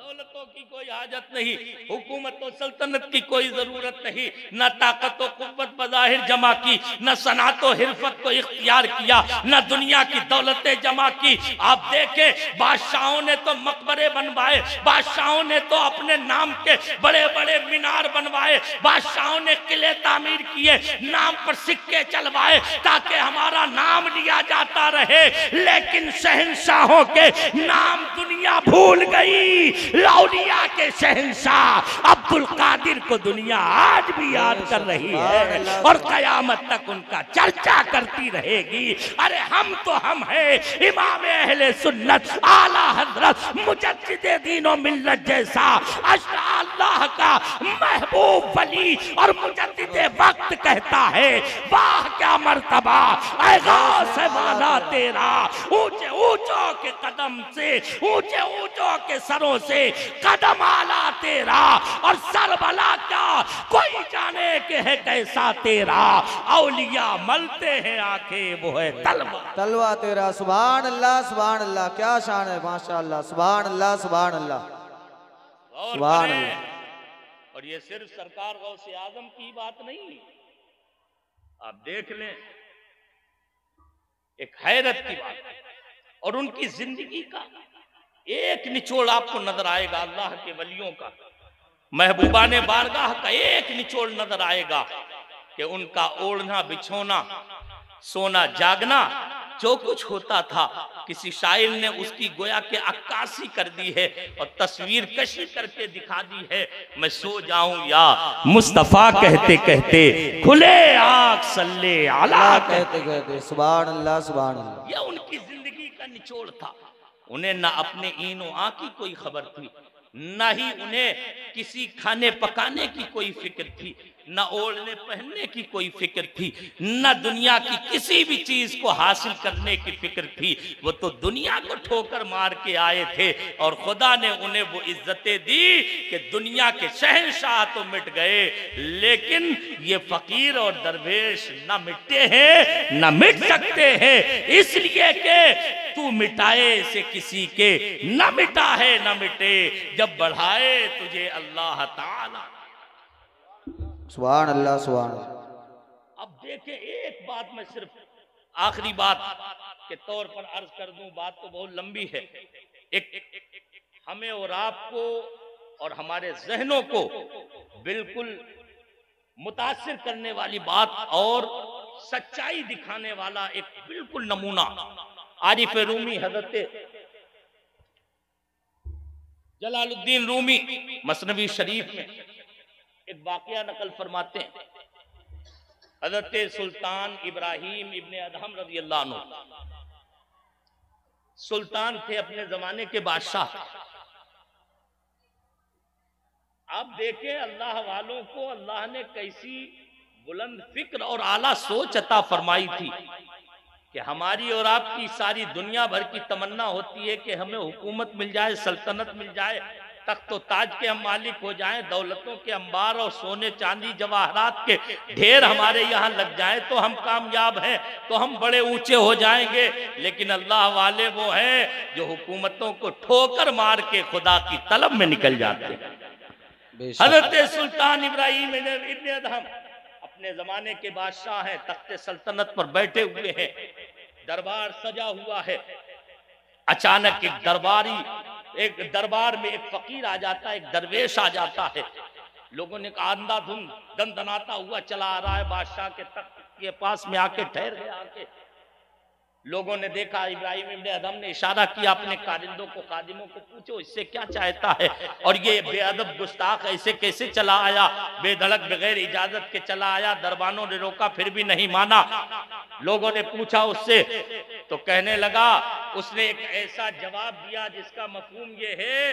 दौलतों की कोई हाजत नहीं, हुकूमत और सल्तनत की कोई जरूरत नहीं, न ताकत और कुव्वत बज़ाहिर जमा की, न सनात और हिरफत को इख्तियार किया, न दुनिया की दौलतें जमा की। आप देखें बादशाहों ने तो मकबरे बनवाए, बादशाहों ने तो अपने नाम के बड़े बड़े मीनार बनवाए, बादशाहों ने किले तामीर किए, नाम पर सिक्के चलवाए ताकि हमारा नाम लिया जाता रहे। लेकिन शहंशाहों के नाम दुनिया भूल गई। लौलिया के शहंशाह अब्दुल कादिर को दुनिया आज भी याद कर रही है और कयामत तक उनका चर्चा करती रहेगी। अरे हम तो हम हैं, इमाम अहले सुन्नत आला हजरत मुजद्दिदे दीन और मिल्लत जैसा अल्लाह का महबूब वली और मुजद्दिदे वक्त कहता है वाह क्या मर्तबा ऐ गौस वाला तेरा, ऊंचे ऊंचों के कदम से, ऊंचे ऊंचों के सरों से कदम आला तेरा और सरबला क्या कोई जाने के है कैसा तेरा। औलिया मलते हैं आंखें वो है तलवा, तलवा तेरा। सुभान अल्लाह, सुभान अल्लाह, क्या शान है, माशाअल्लाह, सुभान अल्लाह, सुभान अल्लाह, सुभान अल्लाह। और ये सिर्फ सरकार गौसे आजम की बात नहीं, आप देख लें एक हैरत की बात और उनकी जिंदगी का एक निचोड़ आपको नजर आएगा। अल्लाह के वलियों का, महबूबा ने बारगाह का एक निचोड़ नजर आएगा कि उनका ओढ़ना बिछोना, सोना जागना, जो कुछ होता था किसी शायर ने उसकी गोया के अक्कासी कर दी है और तस्वीर कशी करके दिखा दी है। मैं सो जाऊं या मुस्तफा कहते कहते खुले आँख सल्ले अला कहते कहते, सुभान अल्लाह, सुभान अल्लाह। यह उनकी जिंदगी का निचोड़ था। उन्हें ना अपने ईनो आ की कोई खबर थी, ना ही उन्हें किसी खाने पकाने की कोई फिक्र थी, न ओढ़ने पहनने की कोई फिक्र थी, न दुनिया की किसी भी चीज को हासिल करने की फिक्र थी। वो तो दुनिया को ठोकर मार के आए थे और खुदा ने उन्हें वो इज्जतें दी कि दुनिया के शहंशाह तो मिट गए, लेकिन ये फकीर और दरवेश न मिटे हैं न मिट सकते हैं, इसलिए कि तू मिटाए से किसी के न मिटा है न मिटे, जब बढ़ाए तुझे अल्लाह ताला। सुभान अल्लाह, सुभान अल्लाह। अब देखें एक बात मैं सिर्फ आखिरी बात के तौर पर अर्ज कर दूं, बात तो बहुत लंबी है। एक हमें और आपको और हमारे जहनों को बिल्कुल मुतासिर करने वाली बात और सच्चाई दिखाने वाला एक बिल्कुल नमूना आरिफ रूमी हजरत जलालुद्दीन रूमी मसनवी शरीफ में एक वाकया नकल फरमाते हैं। हजरत सुल्तान इब्राहिम इब्ने अदहम रज़ी अल्लाह अन्हु सुल्तान थे, अपने जमाने के बादशाह। आप देखें अल्लाह वालों को अल्लाह ने कैसी बुलंद फिक्र और आला सोच अता फरमाई थी कि हमारी और आपकी सारी दुनिया भर की तमन्ना होती है कि हमें हुकूमत मिल जाए, सल्तनत मिल जाए, तख्त ताज के हम मालिक हो जाएं, दौलतों के अंबार और सोने चांदी जवाहरात के ढेर हमारे यहाँ लग जाएं तो हम कामयाब हैं, तो हम बड़े ऊंचे हो जाएंगे। लेकिन अल्लाह वाले वो हैं जो हुकूमतों को ठोकर मार के खुदा की तलब में निकल जाते हैं। हजरत सुल्तान इब्राहिम इब्न अदहम अपने जमाने के बादशाह हैं, तख्ते सल्तनत पर बैठे हुए हैं, दरबार सजा हुआ है। अचानक एक दरबार में एक फकीर आ जाता है, एक दरवेश आ जाता है। लोगों ने कहा अंधाधुंध दंदनाता हुआ चला आ रहा है, बादशाह के तख्त के पास में आके ठहर गया। आके लोगों ने देखा, इब्राहिम इब्न अदहम ने इशारा किया अपने कारिंदों को, खादिमों को, पूछो इससे क्या चाहता है, और ये बेअदब गुस्ताख ऐसे कैसे चला आया, बेधड़क बगैर इजाजत के चला आया। दरबानों ने रोका फिर भी नहीं माना। लोगों ने पूछा उससे तो कहने लगा, उसने एक ऐसा जवाब दिया जिसका मफहूम ये है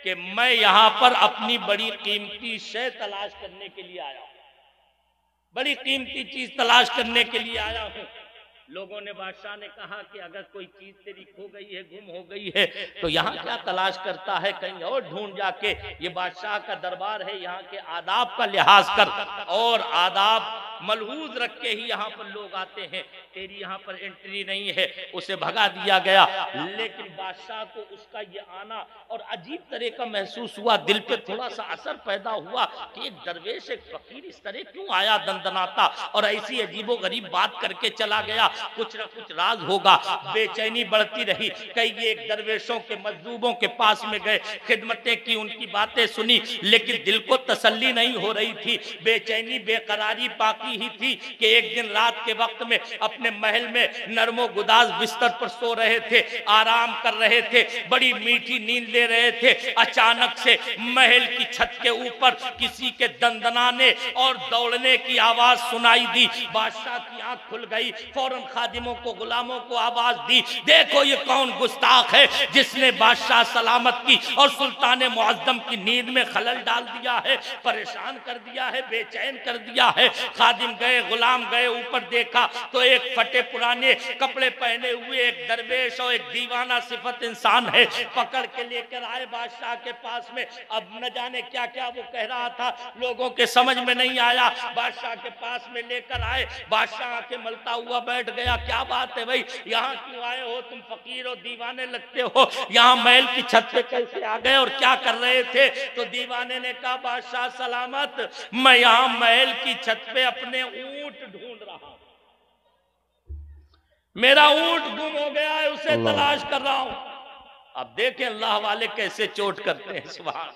कि मैं यहाँ पर अपनी बड़ी कीमती शय तलाश करने के लिए आया हूँ, बड़ी कीमती चीज तलाश करने के लिए आया हूँ। लोगों ने, बादशाह ने कहा कि अगर कोई चीज तेरी खो गई है, गुम हो गई है, तो यहाँ क्या तलाश करता है, कहीं और ढूंढ जाके। ये बादशाह का दरबार है, यहाँ के आदाब का लिहाज कर और आदाब मलहूज रख के ही यहाँ पर लोग आते हैं, तेरी यहाँ पर एंट्री नहीं है। उसे भगा दिया गया। लेकिन बादशाह को उसका ये आना और अजीब तरह का महसूस हुआ, दिल पे थोड़ा सा असर पैदा हुआ कि एक दरवेश, एक फकीर इस तरह क्यों आया दंदनाता और ऐसी अजीबो गरीब बात करके चला गया, कुछ न कुछ राज होगा। बेचैनी बढ़ती रही। कई एक दरवेशों के मजदूबों के पास में गए, खिदमतें की, उनकी बातें सुनी, लेकिन दिल को तसल्ली नहीं हो रही थी। बेचैनी बेकरारी बाकी ही थी कि एक दिन रात के वक्त में अपने महल में नरमो गुदाज बिस्तर पर सो रहे थे, आराम कर रहे थे, बड़ी मीठी नींद ले रहे थे। अचानक से महल की छत के ऊपर किसी के दंदनाने और दौड़ने की आवाज सुनाई दी। बादशाह की आंख खुल गई, फौरन खादिमों को, गुलामों को आवाज दी, देखो ये कौन गुस्ताख है जिसने बादशाह सलामत की और सुल्तान मुअज्जम की नींद में खलल डाल दिया है, परेशान कर दिया है, बेचैन कर दिया है। खादिम गए, गुलाम गए, ऊपर देखा तो एक फटे पुराने कपड़े पहने हुए एक दरवेश और एक दीवाना सिफत इंसान है, पकड़ के लेकर आए बादशाह के पास में। अब न जाने क्या क्या वो कह रहा था, लोगों के समझ में नहीं आया। बादशाह के पास में लेकर आए, बादशाह के मलता हुआ बैठ गया। क्या बात है भाई, यहाँ क्यों आए हो तुम, फकीर हो, दीवाने लगते हो, यहाँ महल की छत पे कैसे आ गए और क्या कर रहे थे? तो दीवाने ने कहा, बादशाह सलामत, मैं यहाँ महल की छत पे अपने ऊंट ढूंढ रहा हूं, मेरा ऊंट गुम हो गया है, उसे तलाश कर रहा हूं। अब देखें अल्लाह वाले कैसे चोट करते हैं। सुभान,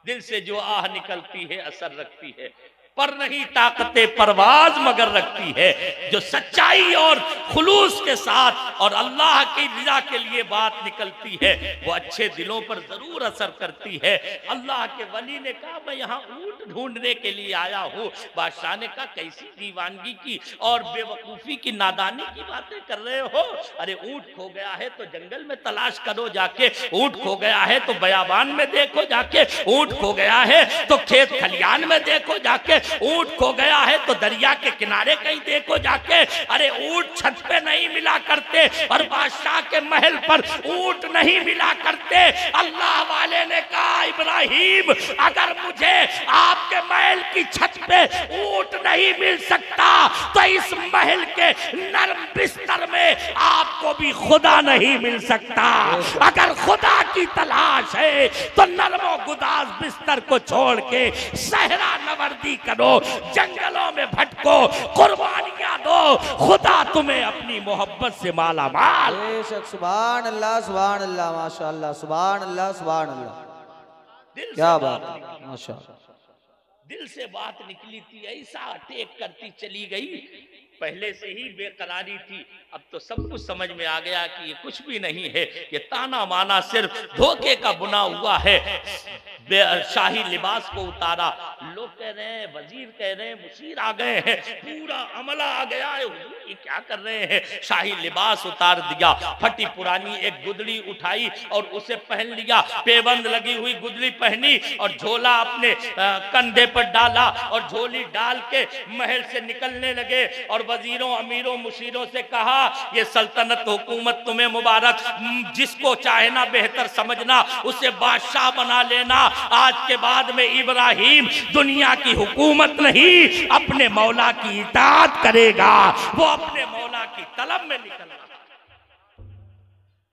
दिल से जो आह निकलती है असर रखती है, पर नहीं ताकते परवाज मगर रखती है। जो सच्चाई और खुलूस के साथ और अल्लाह की रज़ा के लिए बात निकलती है, वो अच्छे दिलों पर जरूर असर करती है। अल्लाह के वली ने कहा, मैं यहाँ ऊंट ढूंढने के लिए आया हूँ। बादशाह ने कहा, कैसी दीवानगी की और बेवकूफी की, नादानी की बातें कर रहे हो? अरे ऊंट खो गया है तो जंगल में तलाश करो जाके, ऊंट खो गया है तो बयाबान में देखो जाके, ऊंट खो गया है तो खेत खलियान में देखो जाके, ऊंट खो गया है तो दरिया के किनारे कहीं देखो जाके। अरे ऊंट छत पे नहीं मिला करते और बादशाह के महल पर ऊंट नहीं मिला करते। अल्लाह वाले ने कहा, इब्राहिम, अगर मुझे आपके महल की छत पे ऊंट नहीं मिल सकता तो इस महल के नरम बिस्तर में आपको भी खुदा नहीं मिल सकता। अगर खुदा की तलाश है तो नरमो गुदाज बिस्तर को छोड़ के सहरा नवर्दी करो, जंगलों में भटको, कुर्बानियां दो, खुदा तुम्हें अपनी मोहब्बत से माला माल। बेशक, सुभान अल्लाह, सुभान अल्लाह, माशाअल्लाह, सुभान अल्लाह, सुभान अल्लाह। क्या बात, माशाअल्लाह। दिल से बात निकली थी, ऐसा अटैक करती चली गई। पहले से ही बेकरारी थी, अब तो सब कुछ समझ में आ गया कि ये कुछ भी नहीं है, ये ताना माना सिर्फ धोखे का बुना हुआ है। शाही लिबास को उतारा। लोग कह रहे हैं, वजीर कह रहे हैं, मुशीर आ गए हैं, पूरा अमला आ गया है, हुजूर ये क्या कर रहे हैं? शाही लिबास उतार दिया, फटी पुरानी एक गुदड़ी उठाई और उसे पहन लिया, पेबंद लगी हुई गुदड़ी पहनी और झोला अपने कंधे पर डाला और झोली डाल के महल से निकलने लगे और वजीरों, अमीरों, मुशीरों से कहा, ये सल्तनत हुकूमत तुम्हें मुबारक, जिसको चाहे ना बेहतर समझना, उसे बादशाह बना लेना। आज के बाद में इब्राहिम दुनिया की हुकूमत नहीं, अपने मौला की इताअत करेगा, वो अपने मौला की तलब में निकलना।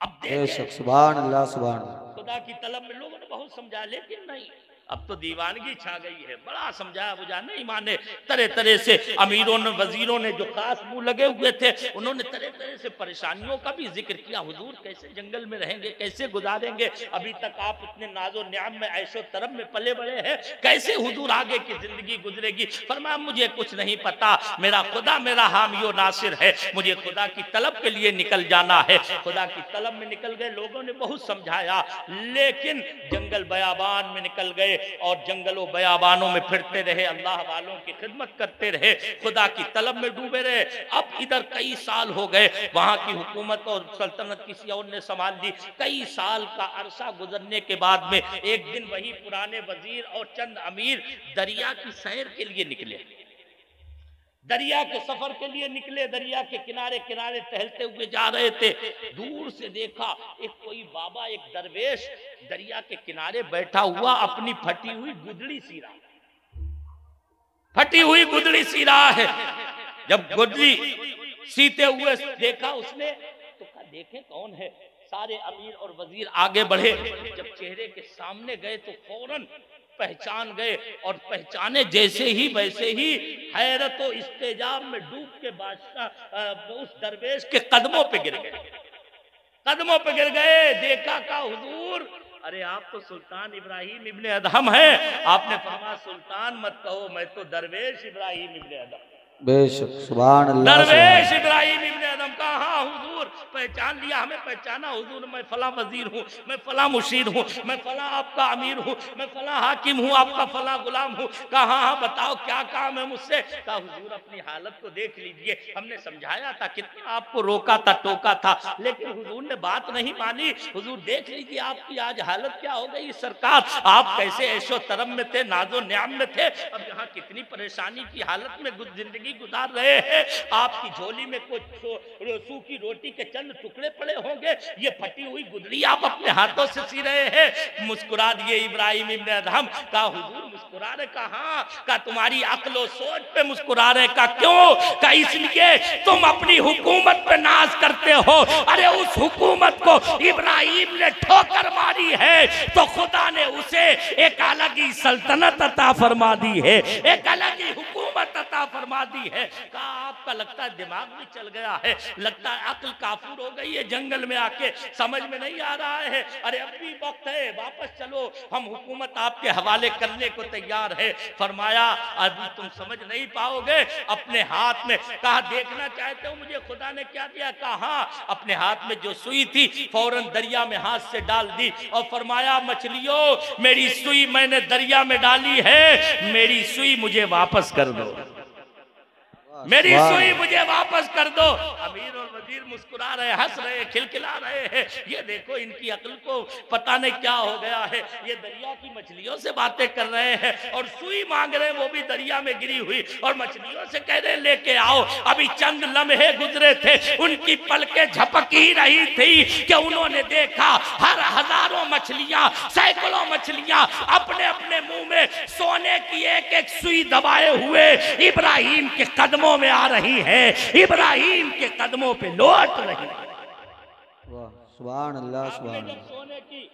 अब देखें, सुभान अल्लाह, सुभान अल्लाह। खुदा की तलब में लोगों ने बहुत समझा, लेकिन नहीं, अब तो दीवानगी छा गई है। बड़ा समझाया बुझा नहीं माने। तरह तरह से अमीरों ने, वजीरों ने जो खास मुंह लगे हुए थे, उन्होंने तरह तरह से परेशानियों का भी जिक्र किया। हुजूर कैसे जंगल में रहेंगे, कैसे गुजारेंगे, अभी तक आप इतने नाजो न्याम में, ऐशो तरब में पले बड़े हैं, कैसे हुजूर आगे की जिंदगी गुजरेगी? फरमाया, मुझे कुछ नहीं पता, मेरा खुदा मेरा हामियो नासिर है, मुझे खुदा की तलब के लिए निकल जाना है। खुदा की तलब में निकल गए। लोगों ने बहुत समझाया, लेकिन जंगल बयाबान में निकल गए और जंगलों बयाबानों में फिरते रहे, अल्लाह वालों की खिदमत करते रहे, खुदा की तलब में डूबे रहे। अब इधर कई साल हो गए, वहां की हुकूमत और सल्तनत किसी और ने संभाल ली। कई साल का अरसा गुजरने के बाद में एक दिन वही पुराने वजीर और चंद अमीर दरिया की सैर के लिए निकले, दरिया के सफर के लिए निकले। दरिया के किनारे किनारे टहलते हुए जा रहे थे। दूर से देखा एक कोई बाबा, एक दरवेश दरिया के किनारे बैठा हुआ, अपनी फटी हुई गुदड़ी सी रहा, फटी हुई गुदड़ी सी रहा है। जब गुदड़ी सीते हुए देखा उसने तो कहा, देखे कौन है? सारे अमीर और वजीर आगे बढ़े। जब चेहरे के सामने गए तो फौरन पहचान गए और पहचाने जैसे ही वैसे ही हैरत और इस्तेजाब में डूब के बादशाह उस दरवेश के कदमों पे गिर गए, कदमों पे गिर गए। देखा का हुजूर, अरे आप तो सुल्तान इब्राहिम इब्ने अदहम हैं। आपने फरमाया, सुल्तान मत कहो, मैं तो दरवेश इब्राहिम इब्ने अदहम। बेशक, सुभान अल्लाह, दरवेश इब्राहिम इब्ने अदहम। कहा हुजूर, पहचान लिया, हमें पहचाना हुजूर, मैं फला वजीर हूँ, मैं फला मुशीर हूँ, मैं फला आपका अमीर हूँ, मैं फला हाकिम हूँ, आपका फला गुलाम हूँ। कहा हाँ बताओ क्या काम है मुझसे? कहा हुजूर अपनी हालत को देख लीजिए, हमने समझाया था, कितना आपको रोका था, टोका था, लेकिन हुजूर ने बात नहीं मानी। हुजूर देख लीजिए आपकी आज हालत क्या हो गई सरकार, आप कैसे ऐशो तरम में थे, नाजो न्याम में थे, अब यहाँ कितनी परेशानी की हालत में जिंदगी गुजार रहे हैं। आपकी झोली में कुछ सूखी रोटी के चंद टुकड़े पड़े होंगे, ये फटी हुई गुदड़ी आप अपने हाथों से सी रहे हैं। मुस्कुरा दिए इब्राहिम इब्ने अदहम। कहा हुजूर मुस्कुरा रहे? कहा तुम्हारी अक्ल और सोच पे मुस्कुरा रहे। का क्यों? का इसलिए तुम अपनी हुकूमत पे नाज करते हो। अरे उस हुकूमत को इब्राहिम ने ठोकर मारी है तो खुदा ने उसे एक अलग ही सल्तनत अता फरमा दी है, एक अलग ही हुकूमत अता फरमा दी है। कहा आपका लगता है दिमाग भी चल गया है, लगता है अक्ल काफूर हो गई है, जंगल में आके समझ में नहीं आ रहा है। अरे अब भी वक्त है, वापस चलो, हम हुकूमत आपके हवाले करने को तैयार है। फरमाया अभी तुम समझ नहीं पाओगे, अपने हाथ में। कहा देखना चाहते हो मुझे खुदा ने क्या दिया? कहा अपने हाथ में जो सुई थी फौरन दरिया में हाथ से डाल दी और फरमाया मछलियों मेरी सुई मैंने दरिया में डाली है, मेरी सुई मुझे वापस कर दो, मेरी सुई मुझे वापस कर दो। अमीर और वजीर मुस्कुरा रहे, हंस रहे, खिलखिला रहे हैं। ये देखो इनकी अक्ल को पता नहीं क्या हो गया है, ये दरिया की मछलियों से बातें कर रहे हैं और सुई मांग रहे हैं, वो भी दरिया में गिरी हुई, और मछलियों से कह रहे लेके आओ। अभी चंद लम्हे गुजरे थे, उनकी पलकें झपक ही रही थी कि उन्होंने देखा हर हजारों मछलियां, सैकड़ों मछलियां अपने अपने मुंह में सोने की एक एक सुई दबाए हुए इब्राहिम के कदमों में आ रही है, इब्राहिम के कदमों पे लौट रही है। सुभान अल्लाह, सुभान अल्लाह। सोने की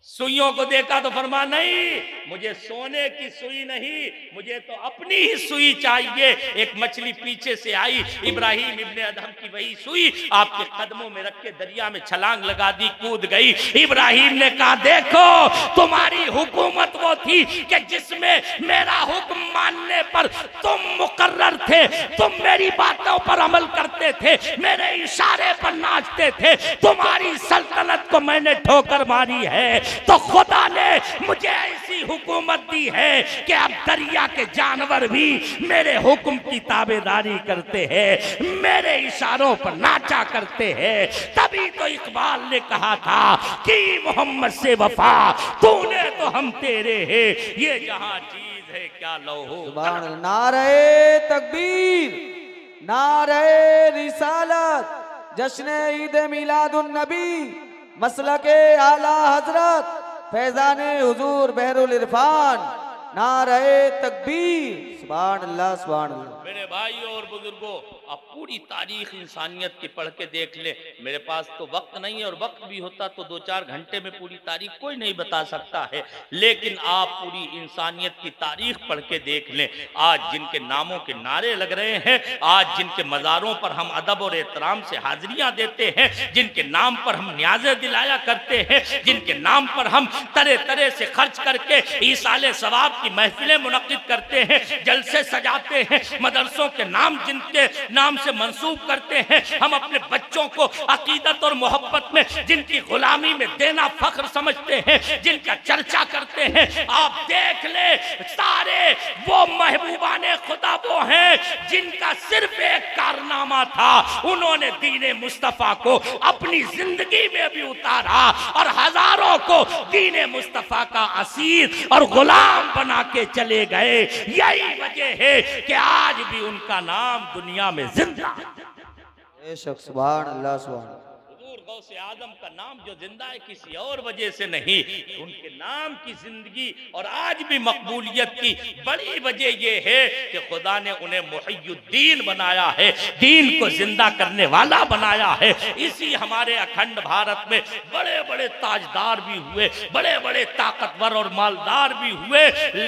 सुइयों को देखा तो फरमा नहीं, मुझे सोने की सुई नहीं, मुझे तो अपनी ही सुई चाहिए। एक मछली पीछे से आई, इब्राहिम इब्ने अदहम की वही सुई आपके कदमों में रख के दरिया में छलांग लगा दी, कूद गई। इब्राहिम ने कहा देखो तुम्हारी हुकूमत वो थी कि जिसमें मेरा हुक्म मानने पर तुम मुकर्रर थे, तुम मेरी बातों पर अमल करते थे, मेरे इशारे पर नाचते थे। तुम्हारी सल्तनत को मैंने ठोकर मारी है तो खुदा खुदा ने मुझे ऐसी हुकूमत दी है कि अब दरिया के जानवर भी मेरे हुक्म की ताबेदारी करते हैं, मेरे इशारों पर नाचा करते हैं। तभी तो इकबाल ने कहा था कि मोहम्मद से वफा, तूने तो हम तेरे हैं, ये जहां चीज है क्या लौहो। सुभान अल्लाह। नारे तकबीर, नारे रिसालत, जश्न ईद मिलादुन नबी, मसलके आला हजरत, फैजान हुजूर बहरुल इरफान, नारे तकबीर। सुभान अल्लाह, सुभान अल्लाह। मेरे भाइयों और बुजुर्गों, अब पूरी तारीख इंसानियत की पढ़ के देख ले। मेरे पास तो वक्त नहीं है, और वक्त भी होता तो 2-4 घंटे में पूरी तारीख कोई नहीं बता सकता है, लेकिन आप पूरी इंसानियत की तारीख पढ़ के देख लें। आज जिनके नामों के नारे लग रहे हैं, आज जिनके मज़ारों पर हम अदब और एहतराम से हाजिरियां देते हैं, जिनके नाम पर हम न्याज़े दिलाया करते हैं, जिनके नाम पर हम तरह तरह से खर्च करके ईसाले सवाब की महफिलें मुनक्किद करते हैं, जलसे सजाते हैं, मदरसों के नाम जिनके नाम से मंसूब करते हैं, हम अपने बच्चों को अकीदत और मोहब्बत में जिनकी गुलामी में देना फख्र समझते हैं, जिनका चर्चा करते हैं, आप देख ले सारे वो महबूबाने खुदा वो हैं जिनका सिर्फ एक कारनामा था, उन्होंने दीने मुस्तफा को अपनी जिंदगी में भी उतारा और हजारों को दीने मुस्तफा का असीर और गुलाम बना के चले गए। यही वजह है कि आज भी उनका नाम दुनिया में जिंदा है। बेशक, सुभान अल्लाह, सुभान अल्लाह। हुजूर गौसे आदम का नाम जो जिंदा है किसी और वजह से नहीं, उनके नाम की जिंदगी और आज भी मकबूलियत की बड़ी वजह यह है कि खुदा ने उन्हें मुहियुद्दीन बनाया है, दीन को जिंदा करने वाला बनाया है। इसी हमारे अखंड भारत में बड़े बड़े ताजदार भी हुए, बड़े बड़े ताकतवर और मालदार भी हुए,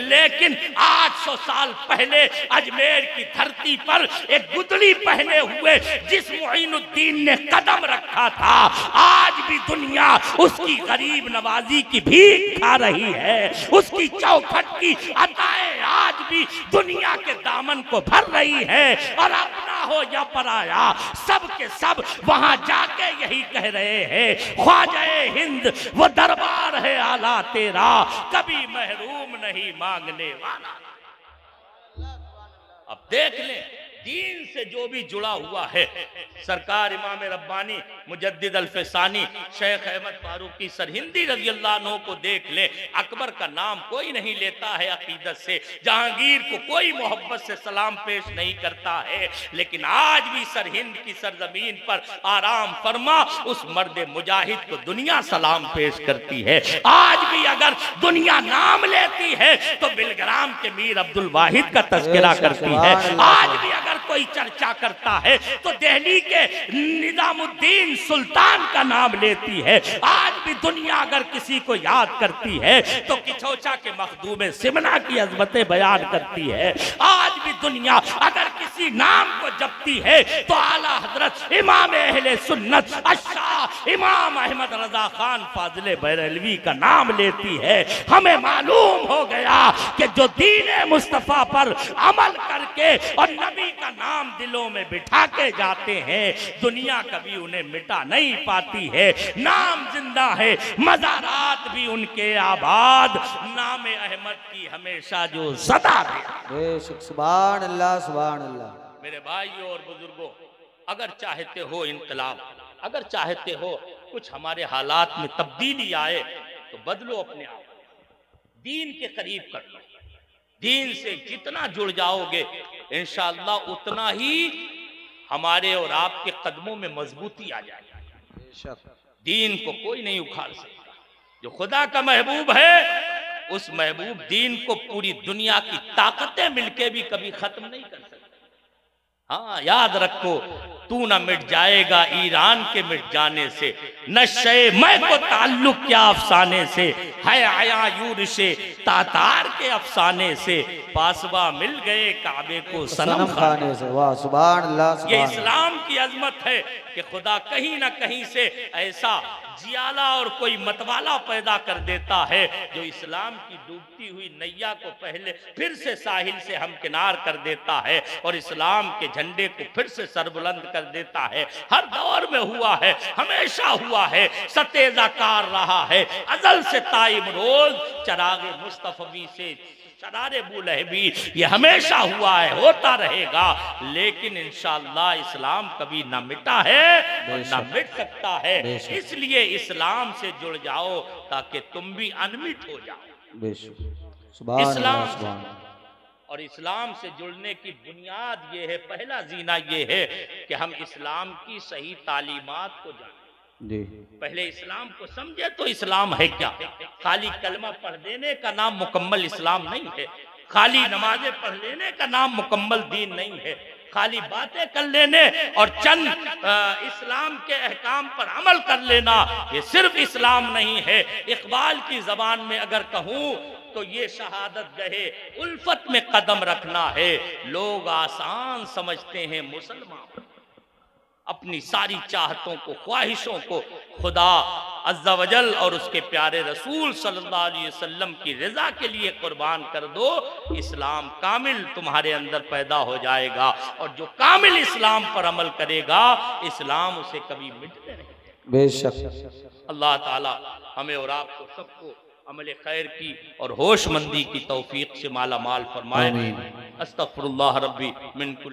लेकिन 800 साल पहले अजमेर की धरती पर एक गुदड़ी पहने हुए जिस मुइनुद्दीन ने कदम रखा था, आज भी दुनिया उसकी गरीब नवाजी की भीख खा रही है, उसकी चौखट की अताएं आज भी दुनिया के दामन को भर रही है। और अपना हो या पराया, सब के सब वहां जाके यही कह रहे हैं, ख्वाजाए हिंद वो दरबार है आला तेरा, कभी महरूम नहीं मांगने वाला। अब देख ले, दीन से जो भी जुड़ा हुआ है, सरकार इमाम रब्बानी मुजद्दिद अल-फसानी शेख अहमद फारूकी सरहिंदी रज़ी अल्लाह अन्हु को देख ले, अकबर का नाम कोई नहीं लेता है अकीदत से, जहांगीर को कोई मोहब्बत से सलाम पेश नहीं करता है, लेकिन आज भी सरहिंद की सरजमीन पर आराम फरमा उस मर्द मुजाहिद को दुनिया सलाम पेश करती है। आज भी अगर दुनिया नाम लेती है तो बिलग्राम के मीर अब्दुल वाहिद का तज़किरा करती है। आज भी अगर कोई चर्चा करता है तो दिल्ली के निजामुद्दीन सुल्तान का नाम लेती है। आज भी दुनिया अगर किसी को याद करती है तो किचौचा के मखदूम सिमना की अजमतें बयान करती है। आज भी दुनिया अगर किसी नाम को जपती है तो आला हजरत इमाम अहले सुन्नत अशाह इमाम अहमद रजा खान फाजिले बरेलवी का नाम लेती है। हमें मालूम हो गया कि जो दीन मुस्तफा पर अमल करके और नबी का नाम दिलों में बिठा के जाते हैं, दुनिया कभी उन्हें मिटा नहीं पाती है। नाम जिंदा है, मज़ारात भी उनके आबाद, नाम अहमद की हमेशा जो सदा रहे। सुभान अल्लाह, सुभान अल्लाह। मेरे भाइयों और बुजुर्गों, अगर चाहते हो इनकलाब, अगर चाहते हो कुछ हमारे हालात में तब्दीली आए तो बदलो अपने आप, दीन के करीब कर लो। दीन से जितना जुड़ जाओगे इंशाअल्लाह उतना ही हमारे और आपके कदमों में मजबूती आ जाएगी। दीन को कोई नहीं उखाड़ सकता। जो खुदा का महबूब है उस महबूब दीन को पूरी दुनिया की ताकतें मिलके भी कभी खत्म नहीं कर सकती। हाँ, याद रखो, तू ना मिट जाएगा ईरान के मिट जाने से, नशे मैं को ताल्लुक क्या अफसाने से है, आया यूर से तातार के अफसाने से, पासबा मिल गए काबे को सनम खाने से। वाह, सुभान अल्लाह। ये इस्लाम की अजमत है कि खुदा कहीं ना कहीं से ऐसा जियाला और कोई मतवाला पैदा कर देता है जो इस्लाम की डूबती हुई नैया को पहले फिर से साहिल से हमकिनार कर देता है और इस्लाम के झंडे को फिर से सरबुलंद कर देता है। हर दौर में हुआ है, हमेशा हुआ हुआ है, सतेजा कार रहा है अजल से ताइब रोज, चरागे मुस्तफवी से शरारे बुलहबी, ये हमेशा हुआ है, होता रहेगा। लेकिन इंशाअल्लाह इस्लाम कभी ना मिटा है और ना मिट सकता है। इसलिए इस्लाम से जुड़ जाओ ताकि तुम भी अनमिट हो जाओ। इस्लाम और इस्लाम से जुड़ने की बुनियाद ये है, पहला जीना ये है कि हम इस्लाम की सही तालीमात को जानें। पहले इस्लाम को समझे तो इस्लाम है क्या। खाली कलमा पढ़ देने का नाम मुकम्मल इस्लाम नहीं है, खाली नमाजें पढ़ लेने का नाम मुकम्मल दीन नहीं है, खाली बातें कर लेने और चंद इस्लाम के अहकाम पर अमल कर लेना ये सिर्फ इस्लाम नहीं है। इकबाल की जबान में अगर कहूँ तो ये शहादत गहे उल्फत में कदम रखना है। लोग आसान समझते हैं मुसलमान, अपनी सारी चाहतों को, ख्वाहिशों को खुदा अज़्ज़ा वजल और उसके प्यारे रसूल सल्लल्लाहु अलैहि वसल्लम की रज़ा के लिए कुर्बान कर दो। इस्लाम कामिल तुम्हारे अंदर पैदा हो जाएगा और जो कामिल इस्लाम पर अमल करेगा इस्लाम उसे कभी मिटने नहीं। बेशक अल्लाह ताला हमें और आपको सबको अमल खैर की और होशमंदी की तौफीक से माला माल फरमाए। अस्तगफिरुल्लाह रब्बी मिन कुल्ल